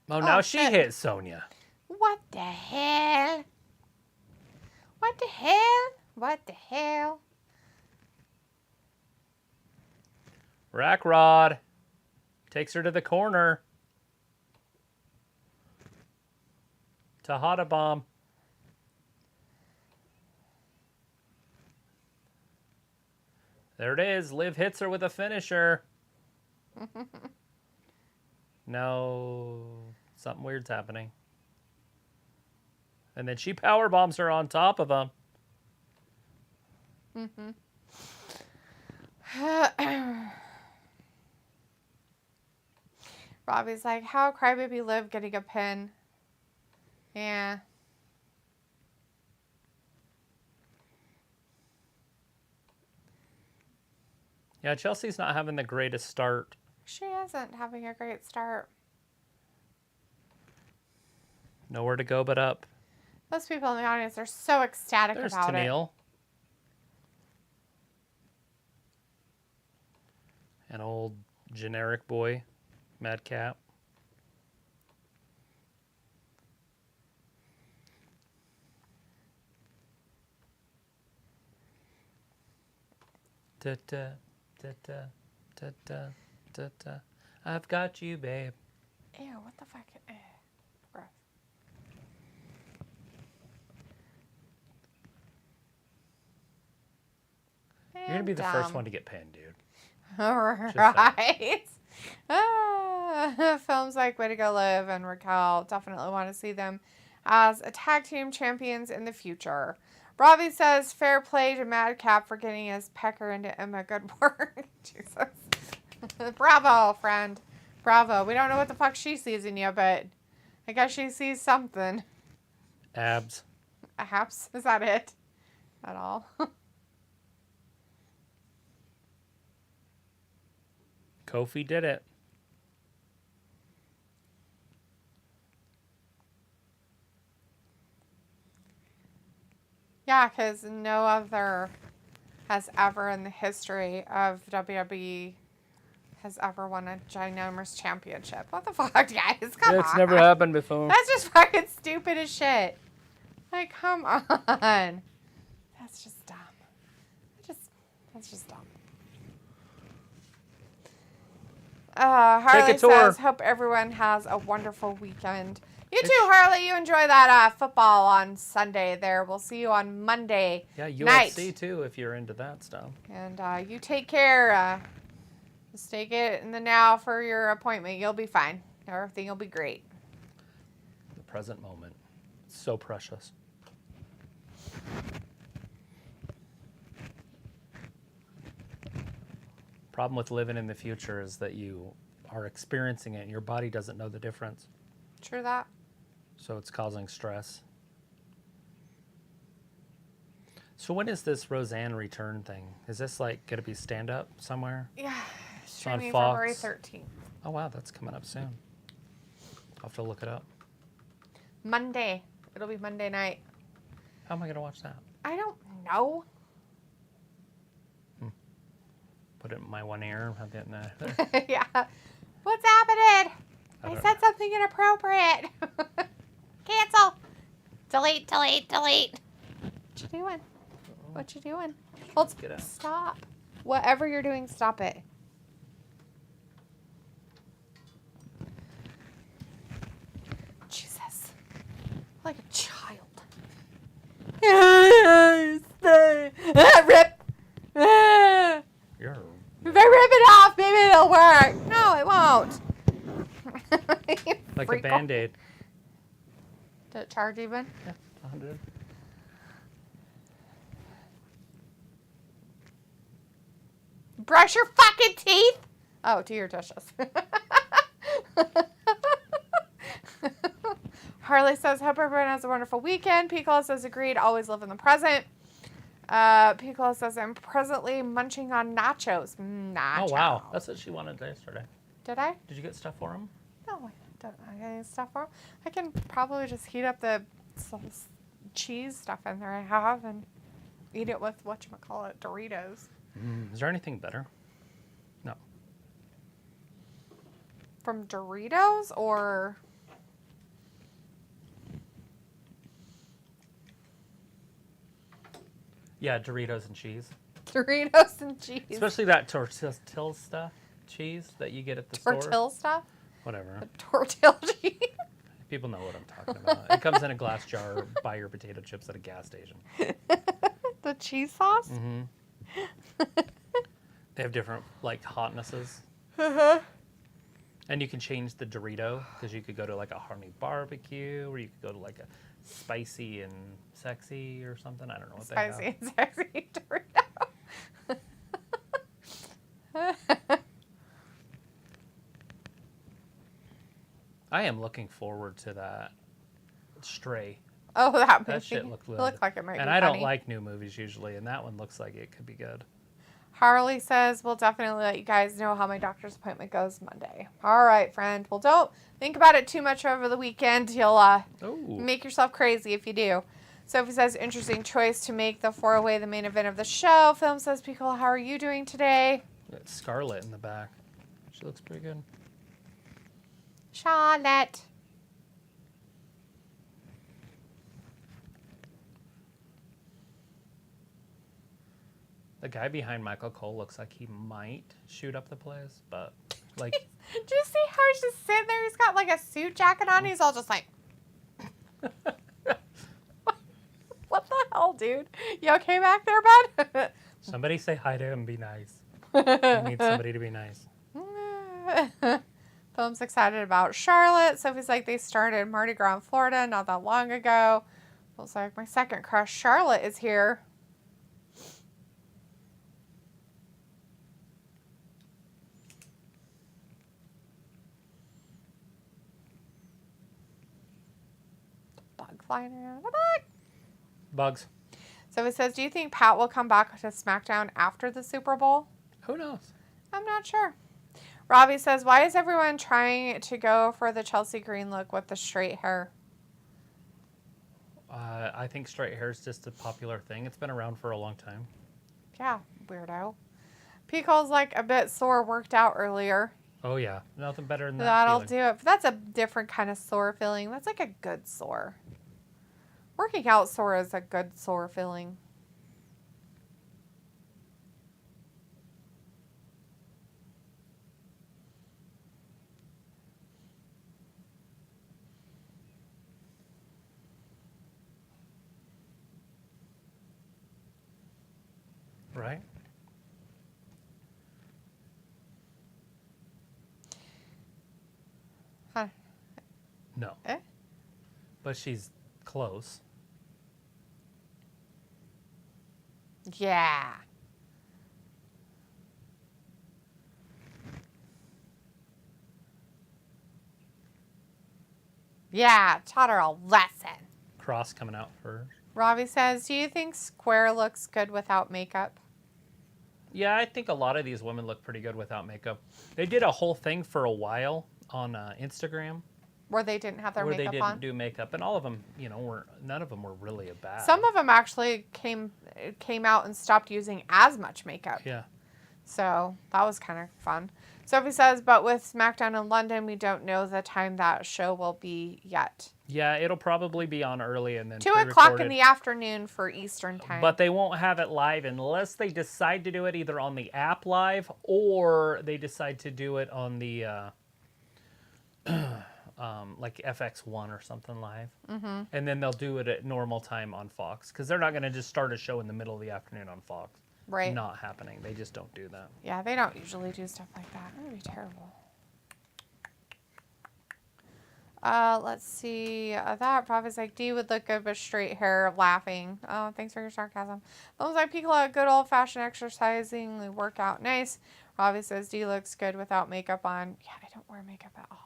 Oh, now she hit Sonya. What the hell? What the hell? What the hell? Rack Rod. Takes her to the corner. Tahada Bomb. There it is. Liv hits her with a finisher. No. Something weird's happening. And then she power bombs her on top of him. Robbie's like, how Crybaby Liv getting a pin? Yeah. Yeah, Chelsea's not having the greatest start. She isn't having a great start. Nowhere to go but up. Those people in the audience are so ecstatic There's about Tenille. An old generic boy, Madcap. Da da da da da da da da. I've got you, babe. it. Ew, what the fuck? Gross. You're gonna be the first one to get pinned, dude. All right. Films like Way to Go Live and Raquel definitely want to see them as a tag team champions in the future. Robbie says, fair play to Madcap for getting his pecker into Emma. Good work. Jesus. Bravo, friend. Bravo. We don't know what the fuck she sees in you, but I guess she sees something. Abs. Perhaps. Is that it? At all? Kofi did it. Yeah, because no other has ever in the history of WWE has ever won a ginormous championship. What the fuck, guys? Come on. It's never happened before. That's just fucking stupid as shit. Like, come on. That's just dumb. That's just dumb. Harley says, hope everyone has a wonderful weekend. You too, Harley. You enjoy that football on Sunday there. We'll see you on Monday night. UFC too, if you're into that stuff. And you take care. Just take it in the now for your appointment. You'll be fine. Everything will be great. The present moment. It's so precious. Problem with living in the future is that you are experiencing it and your body doesn't know the difference. True that. So it's causing stress. So when is this Roseanne return thing? Is this like going to be stand-up somewhere? Yeah. It's on Streaming Fox. February 13th. Oh, wow. That's coming up soon. I'll have to look it up. Monday. It'll be Monday night. How am I going to watch that? I don't know. Put it in my one ear. Have it in the other. Yeah. What's happening? I said something inappropriate. Cancel. Delete. What you doing? What you doing? Hold. Stop. Whatever you're doing, stop it. Jesus. Like a child. Rip. If I rip it off, maybe it'll work. No, it won't. Like a Band-Aid. Did it charge even? Yeah, 100. Brush your fucking teeth. Oh, to your tushes. Harley says, hope everyone has a wonderful weekend. Piccolo says, agreed, always live in the present. Piccolo says, I'm presently munching on nachos. Nachos. Oh, wow. That's what she wanted yesterday. Did I? Did you get stuff for him? No, I don't get any stuff for him. I can probably just heat up the cheese stuff in there I have and eat it with, whatchamacallit, Doritos. Is there anything better? No. From Doritos or Yeah, Doritos and cheese. Doritos and cheese. Especially that tortilla stuff cheese that you get at the store. Tortilla stuff? Whatever. The tortilla cheese. People know what I'm talking about. It comes in a glass jar. Buy your potato chips at a gas station. The cheese sauce? Mm-hmm. They have different, like, hotnesses. Uh-huh. And you can change the Dorito, because you could go to, like, a honey barbecue, or you could go to, like, a spicy and sexy or something. I don't know what they have. Spicy and sexy Dorito. I am looking forward to that Stray. Oh, that movie. That shit looked good. It looked like it might and be I funny. don't like new movies usually, and that one looks like it could be good. Harley says, we'll definitely let you guys know how my doctor's appointment goes Monday. All right, friend. Well, don't think about it too much over the weekend. You'll make yourself crazy if you do. Sophie says, interesting choice to make the 4-way the main event of the show. Film says, Pickle, how are you doing today? Got Scarlet in the back. She looks pretty good. Charlotte. The guy behind Michael Cole looks like he might shoot up the place, but like... Did you see how he's just sitting there? He's got like a suit jacket on. He's all just like... What the hell, dude? You okay back there, bud? Somebody say hi to him and be nice. I need somebody to be nice. Film's excited about Charlotte. Sophie's like, they started Mardi Gras in Florida not that long ago. Feels like my second crush, Charlotte, is here. Bug flying around. A bug. Bugs. So it says, do you think Pat will come back to SmackDown after the Super Bowl? Who knows? I'm not sure. Robbie says, why is everyone trying to go for the Chelsea Green look with the straight hair? I think straight hair is just a popular thing. It's been around for a long time. Yeah, weirdo. Pico's like a bit sore, worked out earlier. Oh, yeah. Nothing better than that. That'll feeling. do it. But that's a different kind of sore feeling. That's like a good sore. Working out sore is a good sore feeling. Right? Huh. No. Eh? But she's close. Yeah. Yeah, taught her a lesson. Cross coming out first. Robbie says, do you think Square looks good without makeup? Yeah, I think a lot of these women look pretty good without makeup. They did a whole thing for a while on Instagram Where they didn't have their where they makeup didn't on? do makeup, and all of them, none of them were really bad. Some of them actually came out and stopped using as much makeup. Yeah. So that was kind of fun. Sophie says, but with SmackDown in London, we don't know the time that show will be yet. Yeah, it'll probably be on early and then 2 o'clock in pre-recorded. the afternoon for Eastern time. But they won't have it live unless they decide to do it either on the app live or they decide to do it on the like FX1 or something live. Mm-hmm. And then they'll do it at normal time on Fox because they're not going to just start a show in the middle of the afternoon on Fox. Right. Not happening. They just don't do that. Yeah, they don't usually do stuff like that. That would be terrible. Let's see. That Prophet's like, D would look good with straight hair, laughing. Oh, thanks for your sarcasm. Thumbs like Picola, good old-fashioned exercising. We work out nice. Robbie says, D looks good without makeup on. Yeah, I don't wear makeup at all.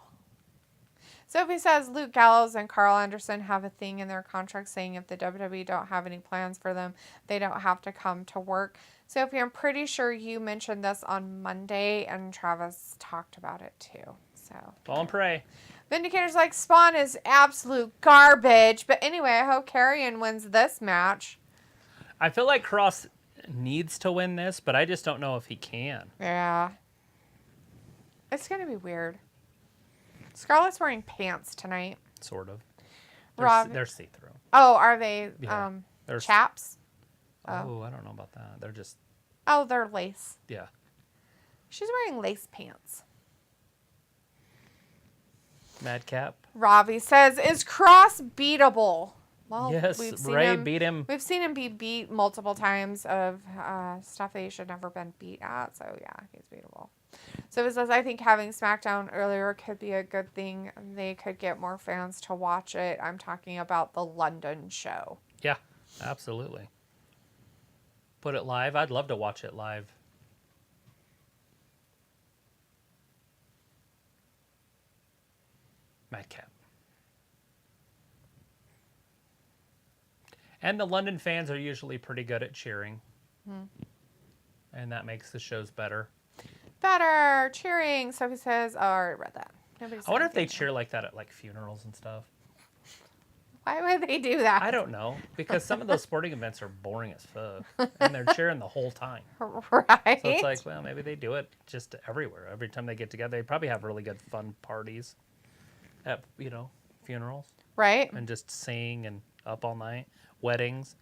Sophie says, Luke Gallows and Carl Anderson have a thing in their contract saying if the WWE don't have any plans for them, they don't have to come to work. Sophie, I'm pretty sure you mentioned this on Monday, and Travis talked about it too. So Fall and pray. Vindicator's like, Spawn is absolute garbage. But anyway, I hope Karrion wins this match. I feel like Kross needs to win this, but I just don't know if he can. Yeah. It's going to be weird. Scarlett's wearing pants tonight. Sort of. Rob- They're see-through. Oh, are they Yeah, they're chaps? Oh, I don't know about that. They're just... Oh, they're lace. Yeah. She's wearing lace pants. Madcap. Ravi says, is Kross beatable? Well, Yes, Rey beat him. We've seen him be beat multiple times of stuff that he should never been beat at. So, yeah, he's beatable. So it says, I think having SmackDown earlier could be a good thing. They could get more fans to watch it. I'm talking about the London show. Yeah, absolutely. Put it live. I'd love to watch it live. Madcap. And the London fans are usually pretty good at cheering. And that makes the shows better. Better cheering. Sophie says, oh, I already read that. I wonder if they cheer like that at like funerals and stuff. Why would they do that? I don't know. Because some of those sporting events are boring as fuck. And they're cheering the whole time. Right. So it's like, well, maybe they do it just everywhere. Every time they get together, they probably have really good fun parties at, funerals. Right. And just sing and up all night. Weddings.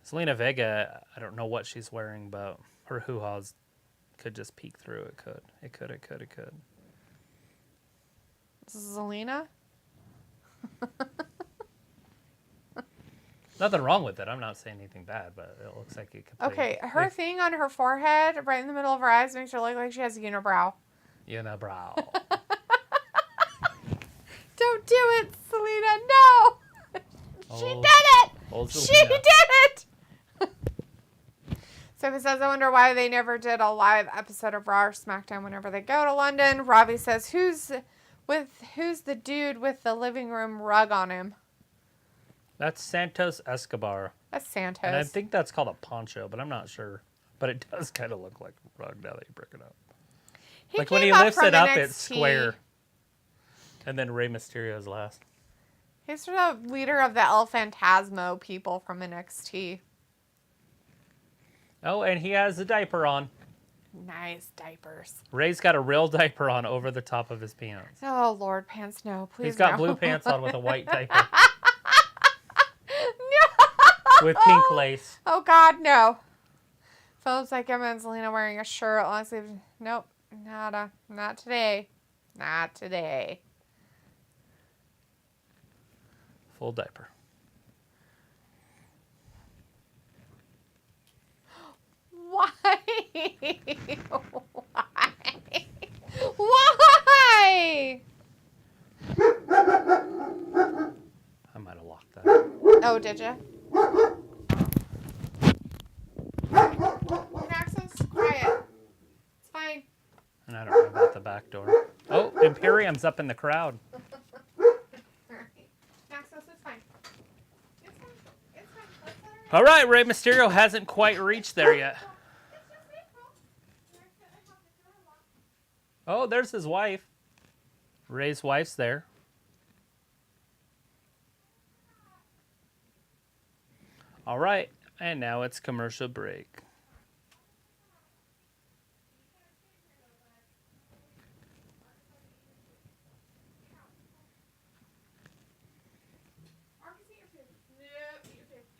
Selena Vega, I don't know what she's wearing, but her hoo-haws could just peek through. It could. Zelina? Nothing wrong with it. I'm not saying anything bad, but it looks like it could Okay, her thing on her forehead, right in the middle of her eyes, makes her look like she has a unibrow. Unibrow. Don't do it, Selena. No! She did it! She did it! So it says, I wonder why they never did a live episode of Raw or SmackDown whenever they go to London. Ravi says, who's the dude with the living room rug on him? That's Santos Escobar. That's Santos. And I think that's called a poncho, but I'm not sure. But it does kind of look like a rug now that you break it up. Like when he lifts it up, it's square. And then Rey Mysterio is last. He's the leader of the El Phantasmo people from NXT. Oh, and he has a diaper on. Nice diapers. Ray's got a real diaper on over the top of his pants. Oh, Lord, pants, no. Please, He's got no. blue pants on with a white diaper. No! With pink lace. Oh, God, no. Phillips like Emma and Selena wearing a shirt. Honestly, nope. Nada. Not today. Not today. Full diaper. Why? Why? I might have locked that. Oh, did you? Access, quiet. It's fine. And I don't know about the back door. Oh, Imperium's up in the crowd. All right, Rey Mysterio hasn't quite reached there yet. Oh, there's his wife. Rey's wife's there. All right, and now it's commercial break.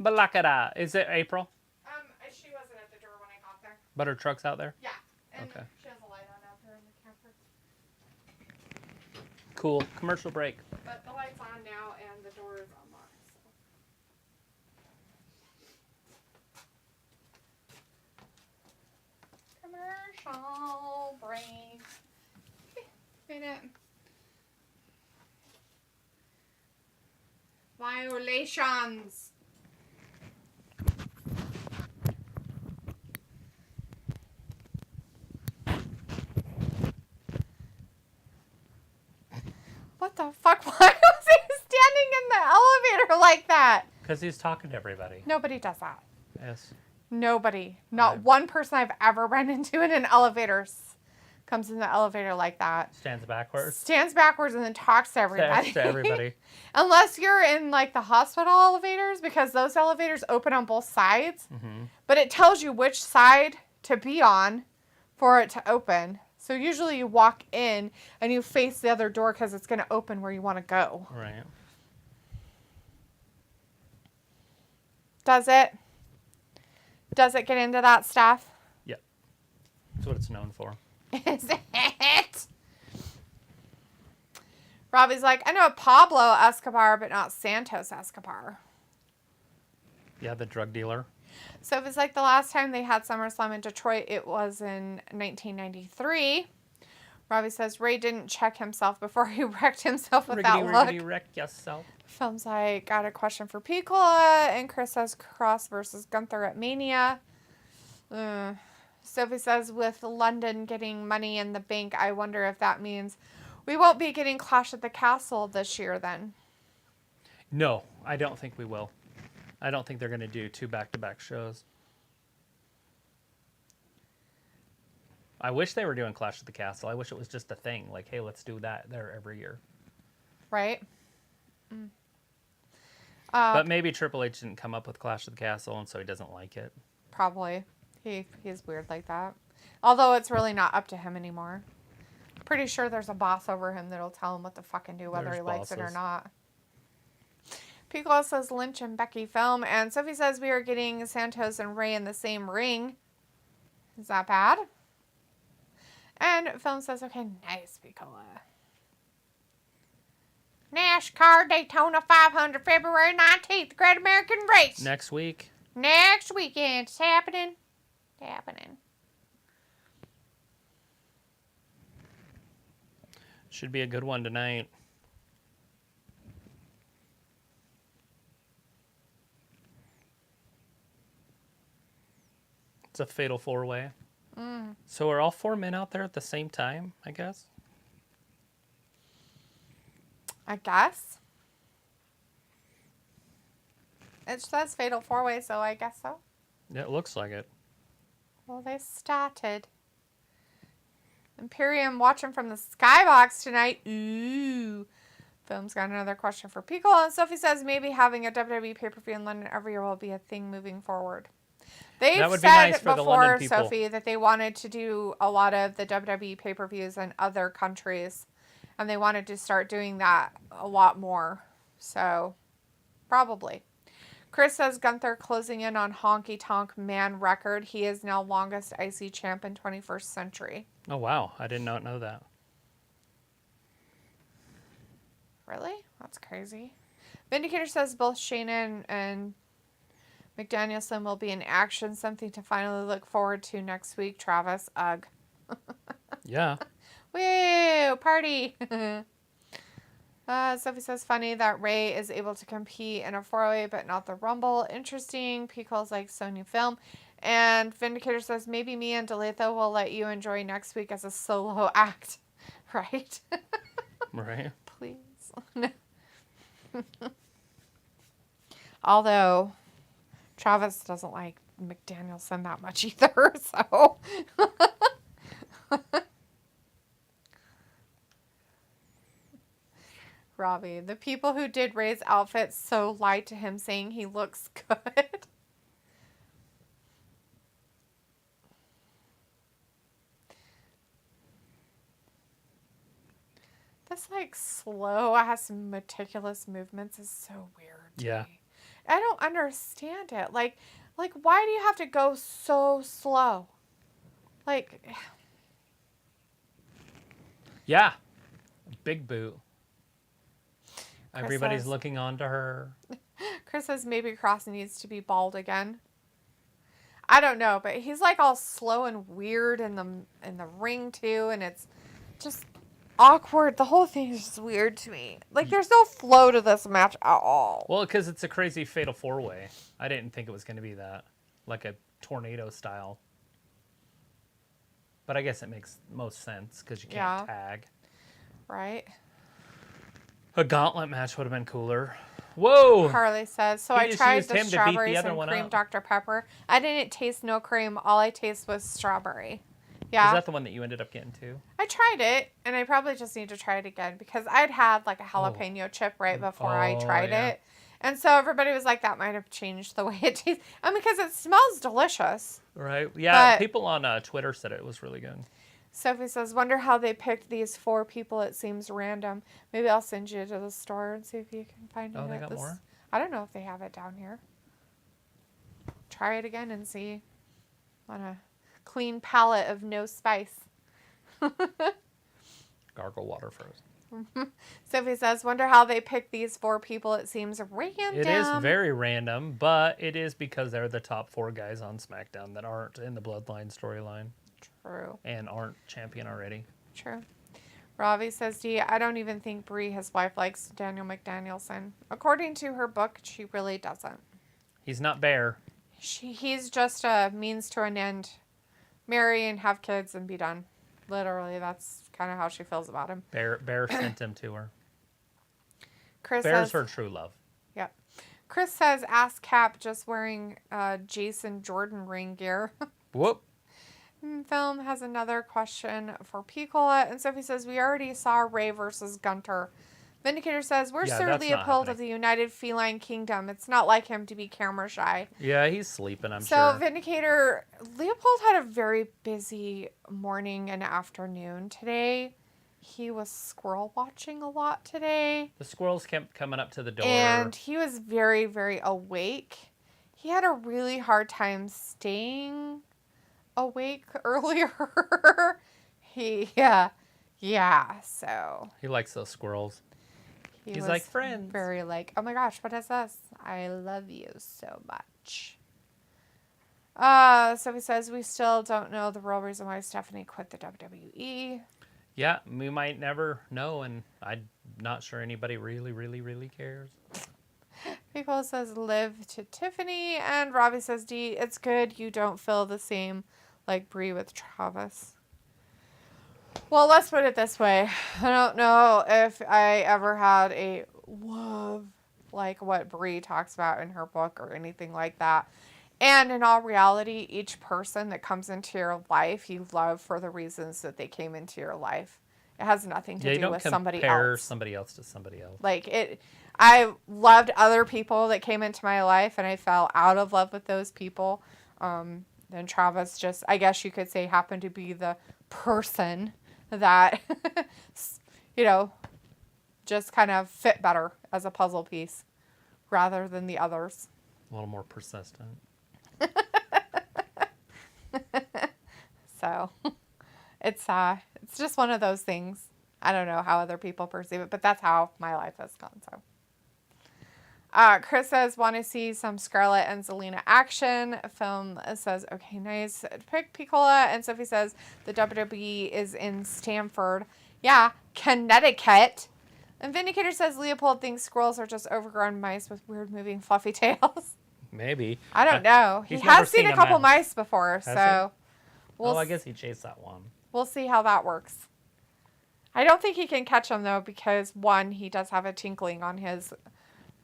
Balakada. Is it April? She wasn't at the door when I got there. But her truck's out there? Yeah. And okay. She has a light on out there in the camper. Cool. Commercial break. But the light's on now and the door is unlocked. So. Commercial break. Minute. Violations. What the fuck? Why was he standing in the elevator like that? Because he's talking to everybody. Nobody does that. Yes. Nobody. Not one person I've ever run into in an elevator comes in the elevator like that. Stands backwards. Stands backwards and then talks to everybody. Talks to everybody. Unless you're in like the hospital elevators, because those elevators open on both sides. Mm-hmm. But it tells you which side to be on for it to open. So usually you walk in and you face the other door because it's going to open where you want to go. Right. Does it? Does it get into that stuff? Yeah. That's what it's known for. Is it? Robbie's like, I know Pablo Escobar, but not Santos Escobar. Yeah, the drug dealer. So it was like the last time they had SummerSlam in Detroit, it was in 1993. Robbie says Rey didn't check himself before he wrecked himself with that look. Riggedy, wreck yourself. Film's like, got a question for Piccola, and Chris says Kross versus Gunther at Mania. Sophie says, with London getting money in the bank, I wonder if that means we won't be getting Clash at the Castle this year then. No, I don't think we will. I don't think they're going to do 2 back-to-back shows. I wish they were doing Clash at the Castle. I wish it was just a thing. Like, hey, let's do that there every year. Right? But maybe Triple H didn't come up with Clash at the Castle, and so he doesn't like it. Probably. He's weird like that. Although it's really not up to him anymore. Pretty sure there's a boss over him that'll tell him what to fucking do, whether he likes it or not. Piccolo says Lynch and Becky film, and Sophie says we are getting Santos and Rey in the same ring. Is that bad? And film says, okay, nice, Piccolo. NASCAR Daytona 500, February 19th, the Great American Race. Next week. Next weekend. It's happening. Should be a good one tonight. It's a fatal 4-way. So are all 4 men out there at the same time, I guess? I guess. It says fatal 4-way, so I guess so. Yeah, it looks like it. Well, they started. Imperium watching from the skybox tonight. Ooh. Film's got another question for Piccolo. And Sophie says maybe having a WWE pay-per-view in London every year will be a thing moving forward. They've That would be said nice for the before, London people. Sophie, that they wanted to do a lot of the WWE pay-per-views in other countries. And they wanted to start doing that a lot more. So, probably. Chris says Gunther closing in on Honky Tonk Man record. He is now longest IC champ in 21st century. Oh, wow. I did not know that. Really? That's crazy. Vindicator says both Shayna and McDanielson will be in action. Something to finally look forward to next week. Travis, ugh. Yeah. Woo! Party! Sophie says funny that Rey is able to compete in a 4-way but not the Rumble. Interesting. Pico's like Sony film. And Vindicator says maybe me and Deletho will let you enjoy next week as a solo act. Right? Right. Please. Although Travis doesn't like McDanielson that much either, so Robbie, the people who did Ray's outfit so lied to him saying he looks good. This like slow ass meticulous movements is so weird to me. I don't understand it. Like why do you have to go so slow? Like Yeah. Big boot. Chris Everybody's says, looking on to her. Chris says maybe Kross needs to be bald again. I don't know, but he's like all slow and weird in the ring too, and it's just awkward. The whole thing is just weird to me. Like there's no flow to this match at all. Well, because it's a crazy fatal 4-way. I didn't think it was going to be that. Like a tornado style. But I guess it makes most sense because you can't tag. Right. A gauntlet match would have been cooler. Whoa! Harley says, so He I just tried used the him to beat the strawberries other and one cream up. Dr. Pepper. I didn't taste no cream. All I taste was strawberry. Yeah. Is that the one that you ended up getting too? I tried it, and I probably just need to try it again because I'd had like a jalapeno chip right before I tried it. And so everybody was like, that might have changed the way it tastes. I mean, because it smells delicious. Right. Yeah, But people on Twitter said it was really good. Sophie says, wonder how they picked these 4 people. It seems random. Maybe I'll send you to the store and see if you can find it. Oh, they got more? I don't know if they have it down here. try it again and see on a clean palette of no spice. Gargle water first. Sophie says, wonder how they pick these 4 people. It seems random. It is very random, but it is because they're the top 4 guys on SmackDown that aren't in the Bloodline storyline. True. And aren't champion already. True. Ravi says, D, I don't even think Brie, his wife, likes Daniel McDanielson. According to her book, she really doesn't. He's not Bear. He's just a means to an end. Marry and have kids and be done. Literally, that's kind of how she feels about him. Bear sent him to her. Chris Bear's says, her true love. Yep. Chris says, ask Cap just wearing Jason Jordan ring gear. Whoop. Film has another question for Piccola. And Sophie says, we already saw Rey versus Gunter. Vindicator says, where's Sir Leopold of the United Feline Kingdom? It's not like him to be camera shy. Yeah, he's sleeping, I'm sure. So, Vindicator, Leopold had a very busy morning and afternoon today. He was squirrel watching a lot today. The squirrels kept coming up to the door. And he was very, very awake. He had a really hard time staying awake earlier. So. He likes those squirrels. He's like friends. Very like, oh my gosh, what is this? I love you so much. So he says we still don't know the real reason why Stephanie quit the WWE. Yeah, we might never know, and I'm not sure anybody really cares. People says live to Tiffany, and Robbie says, D, it's good you don't feel the same like Brie with Travis. Well, let's put it this way. I don't know if I ever had a love like what Brie talks about in her book or anything like that. And in all reality, each person that comes into your life, you love for the reasons that they came into your life. It has nothing to do with somebody else. Compare somebody else to somebody else. I loved other people that came into my life, and I fell out of love with those people. Then Travis just, I guess you could say, happened to be the person that, just kind of fit better as a puzzle piece rather than the others. A little more persistent. So it's just one of those things. I don't know how other people perceive it, but that's how my life has gone. So Chris says, want to see some Scarlett and Zelina action. Film says, okay, nice. Pick Piccola. And Sophie says, the WWE is in Stamford. Yeah, Connecticut. And Vindicator says, Leopold thinks squirrels are just overgrown mice with weird moving fluffy tails. Maybe. I don't know. He has seen a couple mice before, so. I guess he chased that one. We'll see how that works. I don't think he can catch them, though, because, one, he does have a tinkling on his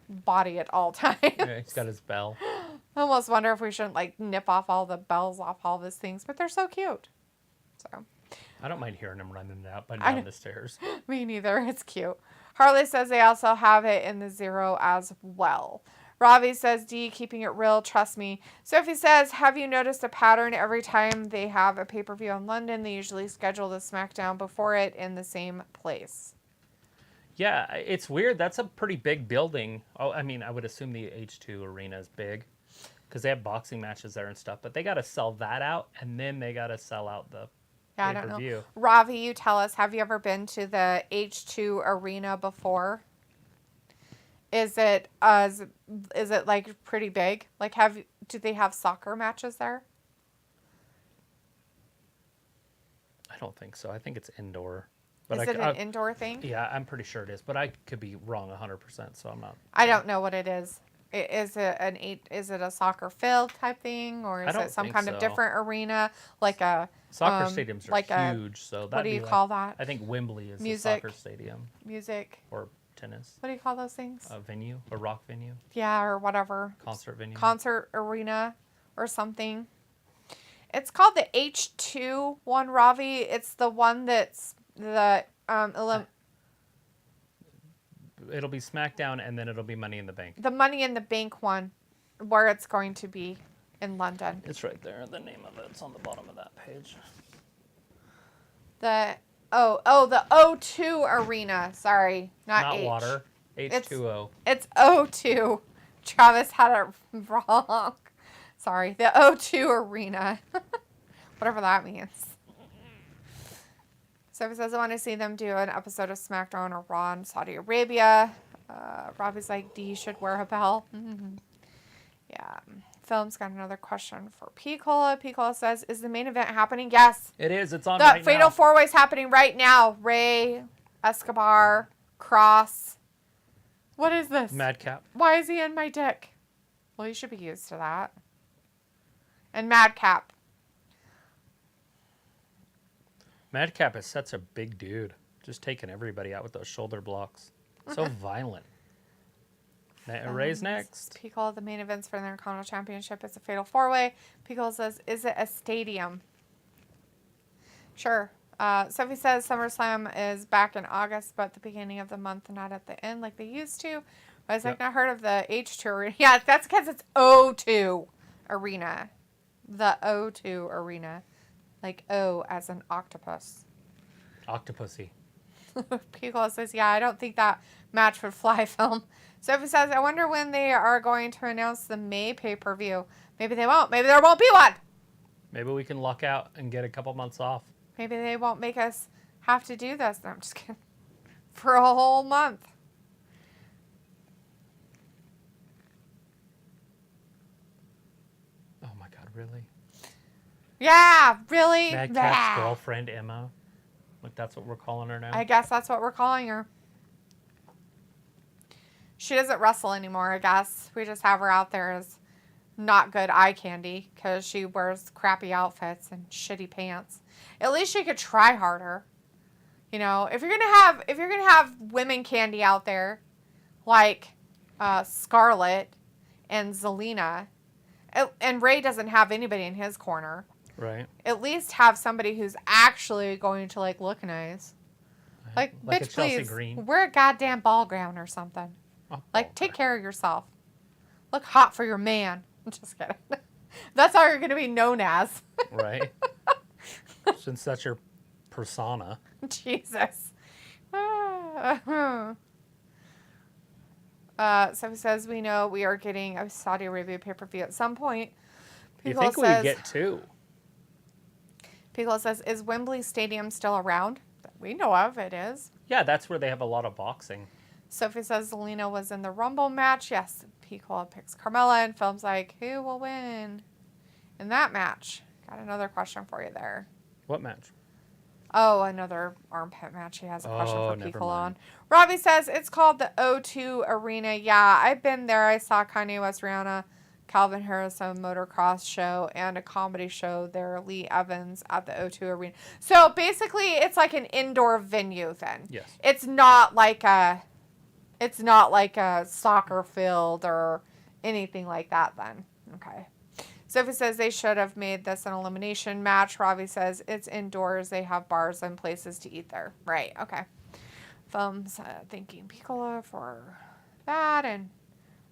body at all times. Yeah, he's got his bell. I almost wonder if we shouldn't, nip off all the bells off all these things, but they're so cute. So. I don't mind hearing him running up and down the stairs. Me neither. It's cute. Harley says they also have it in the 0 as well. Ravi says, D, keeping it real, trust me. Sophie says, have you noticed a pattern every time they have a pay-per-view in London? They usually schedule the SmackDown before it in the same place. Yeah, it's weird. That's a pretty big building. Oh, I mean, I would assume the H2 arena is big because they have boxing matches there and stuff, but they got to sell that out, and then they got to sell out the I don't know. Ravi, you tell us, have you ever been to the H2 arena before? Is it pretty big? Do they have soccer matches there? I don't think so. I think it's indoor. But is it an indoor thing? Yeah, I'm pretty sure it is, but I could be wrong 100%, so I'm not. I don't know what it is. Is it a soccer field type thing, or is it some kind of different arena, like a soccer stadiums are huge? So what do you call that? I think Wembley is a soccer stadium. Music. Or tennis. What do you call those things? A venue, a rock venue. Yeah, or whatever. Concert venue. Concert arena, or something. It's called the H2 one, Ravi. It's the one that's it'll be SmackDown, and then it'll be Money in the Bank. The Money in the Bank one, where it's going to be in London. It's right there. The name of it's on the bottom of that page. The O2 Arena. Sorry, not H. Water. H2O. It's O2. Travis had it wrong. Sorry, the O2 Arena. Whatever that means. So he says, I want to see them do an episode of SmackDown or Raw in Saudi Arabia. Robbie's like, D should wear a bell. Yeah. Film's got another question for Piccola. Piccola says, is the main event happening? Yes. It is. It's on the right now. The Fatal 4-Way's happening right now. Rey, Escobar, Kross. What is this? Madcap. Why is he in my dick? Well, you should be used to that. And Madcap. Madcap is such a big dude. Just taking everybody out with those shoulder blocks. So violent. Rey's next. Piccolo, the main events for the Intercontinental Championship. It's a Fatal 4-Way. Piccolo says, is it a stadium? Sure. Sophie says SummerSlam is back in August, but the beginning of the month, not at the end like they used to. I was like, not heard of the H2 Arena. Yeah, that's because it's O2 Arena. The O2 Arena. Like O as an octopus. Octopussy. Piccolo says, yeah, I don't think that match would fly, film. Sophie says, I wonder when they are going to announce the May pay-per-view. Maybe they won't. Maybe there won't be one. Maybe we can luck out and get a couple months off. Maybe they won't make us have to do this. No, I'm just kidding. For a whole month. Oh my God, really? Yeah, really? Madcap's girlfriend, Emma. Like, that's what we're calling her now? I guess that's what we're calling her. She doesn't wrestle anymore, I guess. We just have her out there as not good eye candy because she wears crappy outfits and shitty pants. At least she could try harder. You know, if you're gonna have women candy out there, like Scarlett and Zelina, and Rey doesn't have anybody in his corner. Right. At least have somebody who's actually going to like look nice. Like bitch, please wear a goddamn ball gown or something. Oh, like take care of yourself. Look hot for your man. I'm just kidding. That's how you're going to be known as. Right. Since that's your persona. Jesus. So he says we know we are getting a Saudi Arabia pay-per-view at some point. You think we get two? Piccolo says, is Wembley Stadium still around? That we know of, it is. Yeah, that's where they have a lot of boxing. Sophie says Zelina was in the Rumble match. Yes, Piccolo picks Carmella, and Film's like, who will win in that match? Got another question for you there. What match? Oh, another armpit match. He has a question for never Piccolo mind. on. Robbie says it's called the O2 Arena. Yeah, I've been there. I saw Kanye West, Rihanna, Calvin Harris, a motocross show, and a comedy show there, Lee Evans, at the O2 Arena. So basically, it's like an indoor venue then. Yes. It's not like a soccer field or anything like that then. Okay. Sophie says they should have made this an elimination match. Robbie says it's indoors. They have bars and places to eat there. Right. Okay. Thumbs thanking Piccolo for that and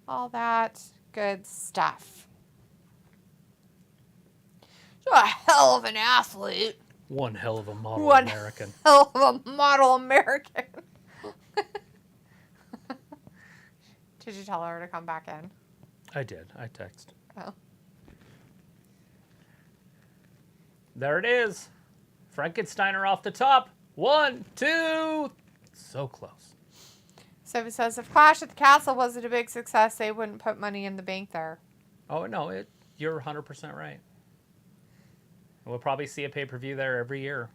all that good stuff. You're a hell of an athlete. One hell of a model American. Hell of a model American. Did you tell her to come back in? I did. I text. Oh. There it is. Frankensteiner off the top. 1, 2. So close. Sophie says, if Clash at the Castle wasn't a big success, they wouldn't put money in the bank there. Oh, no. You're 100% right. We'll probably see a pay-per-view there every year.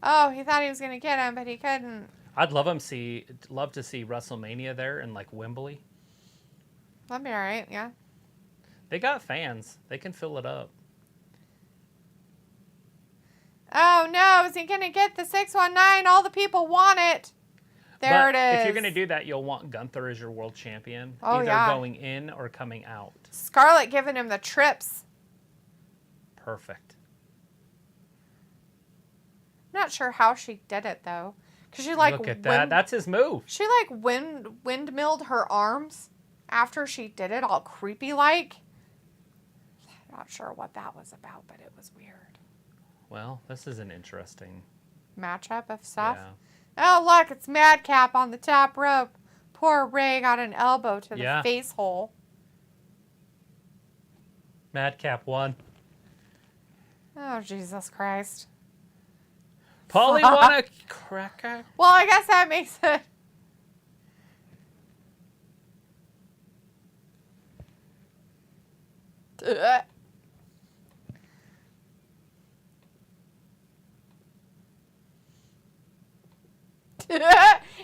Oh, he thought he was going to get him, but he couldn't. I'd love to see WrestleMania there in like Wembley. That'd be all right, yeah. They got fans. They can fill it up. Oh, no. Is he going to get the 619? All the people want it. There it is. If you're going to do that, you'll want Gunther as your world champion. Oh, either yeah. going in or coming out. Scarlett giving him the trips. Perfect. Not sure how she did it, though. Because she, Look at that. That's his move. She, windmilled her arms after she did it, all creepy-like. Not sure what that was about, but it was weird. Well, this is an interesting matchup of stuff. Yeah. Oh, look, it's Madcap on the top rope. Poor Rey got an elbow to the face hole. Madcap won. Oh, Jesus Christ. Paulie won a cracker. Well, I guess that makes it.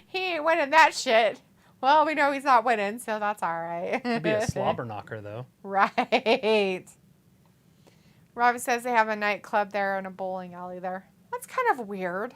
He ain't winning that shit. Well, we know he's not winning, so that's all right. It'd be a slobber knocker, though. Right. Robbie says they have a nightclub there and a bowling alley there. That's kind of weird.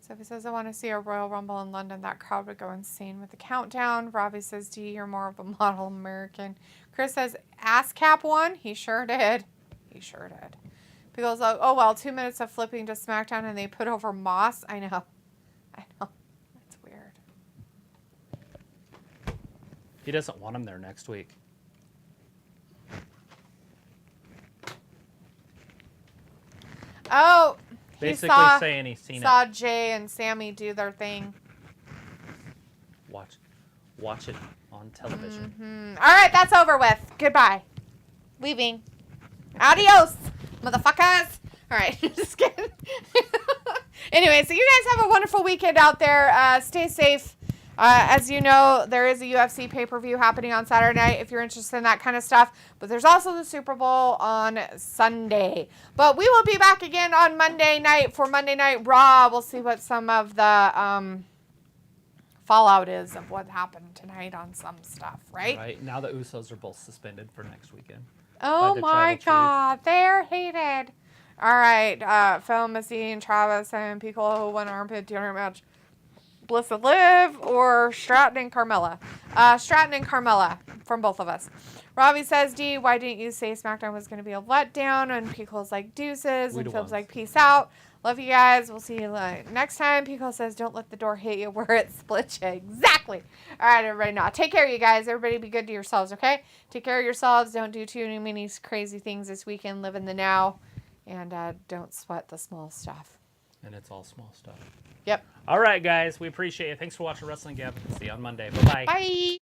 Sophie says, I want to see a Royal Rumble in London. That crowd would go insane with the countdown. Robbie says, do you're more of a model American. Chris says, ASCAP won. He sure did. He sure did. People's like, oh, well, 2 minutes of flipping to SmackDown and they put over Moss. I know. I know. That's weird. He doesn't want him there next week. Oh, Basically saying he's seen saw it. Jay and Sammy do their thing. Watch it on television. Mm-hmm. All right, that's over with. Goodbye. Leaving. Adios, motherfuckers. All right, just kidding. Anyway, so you guys have a wonderful weekend out there. Stay safe. As you know, there is a UFC pay-per-view happening on Saturday night if you're interested in that kind of stuff. But there's also the Super Bowl on Sunday. But we will be back again on Monday night for Monday Night Raw. We'll see what some of the fallout is of what happened tonight on some stuff, right? Right. Now the Usos are both suspended for next weekend. Oh my God, they're hated. All right, Phil, Missy, and Travis, and Piccolo who won armpit deodorant match. Bliss and Liv or Stratton and Carmella? Stratton and Carmella from both of us. Robbie says, D, why didn't you say SmackDown was going to be a letdown? And Piccolo's like, deuces. And Phil's like, peace out. Love you guys. We'll see you next time. Piccolo says, don't let the door hit you where it splits you. Exactly. All right, everybody. Now, take care of you guys. Everybody be good to yourselves, okay? Take care of yourselves. Don't do too many crazy things this weekend. Live in the now. And don't sweat the small stuff. And it's all small stuff. Yep. All right, guys. We appreciate it. Thanks for watching Wrestling Gab. See you on Monday. Bye-bye. Bye.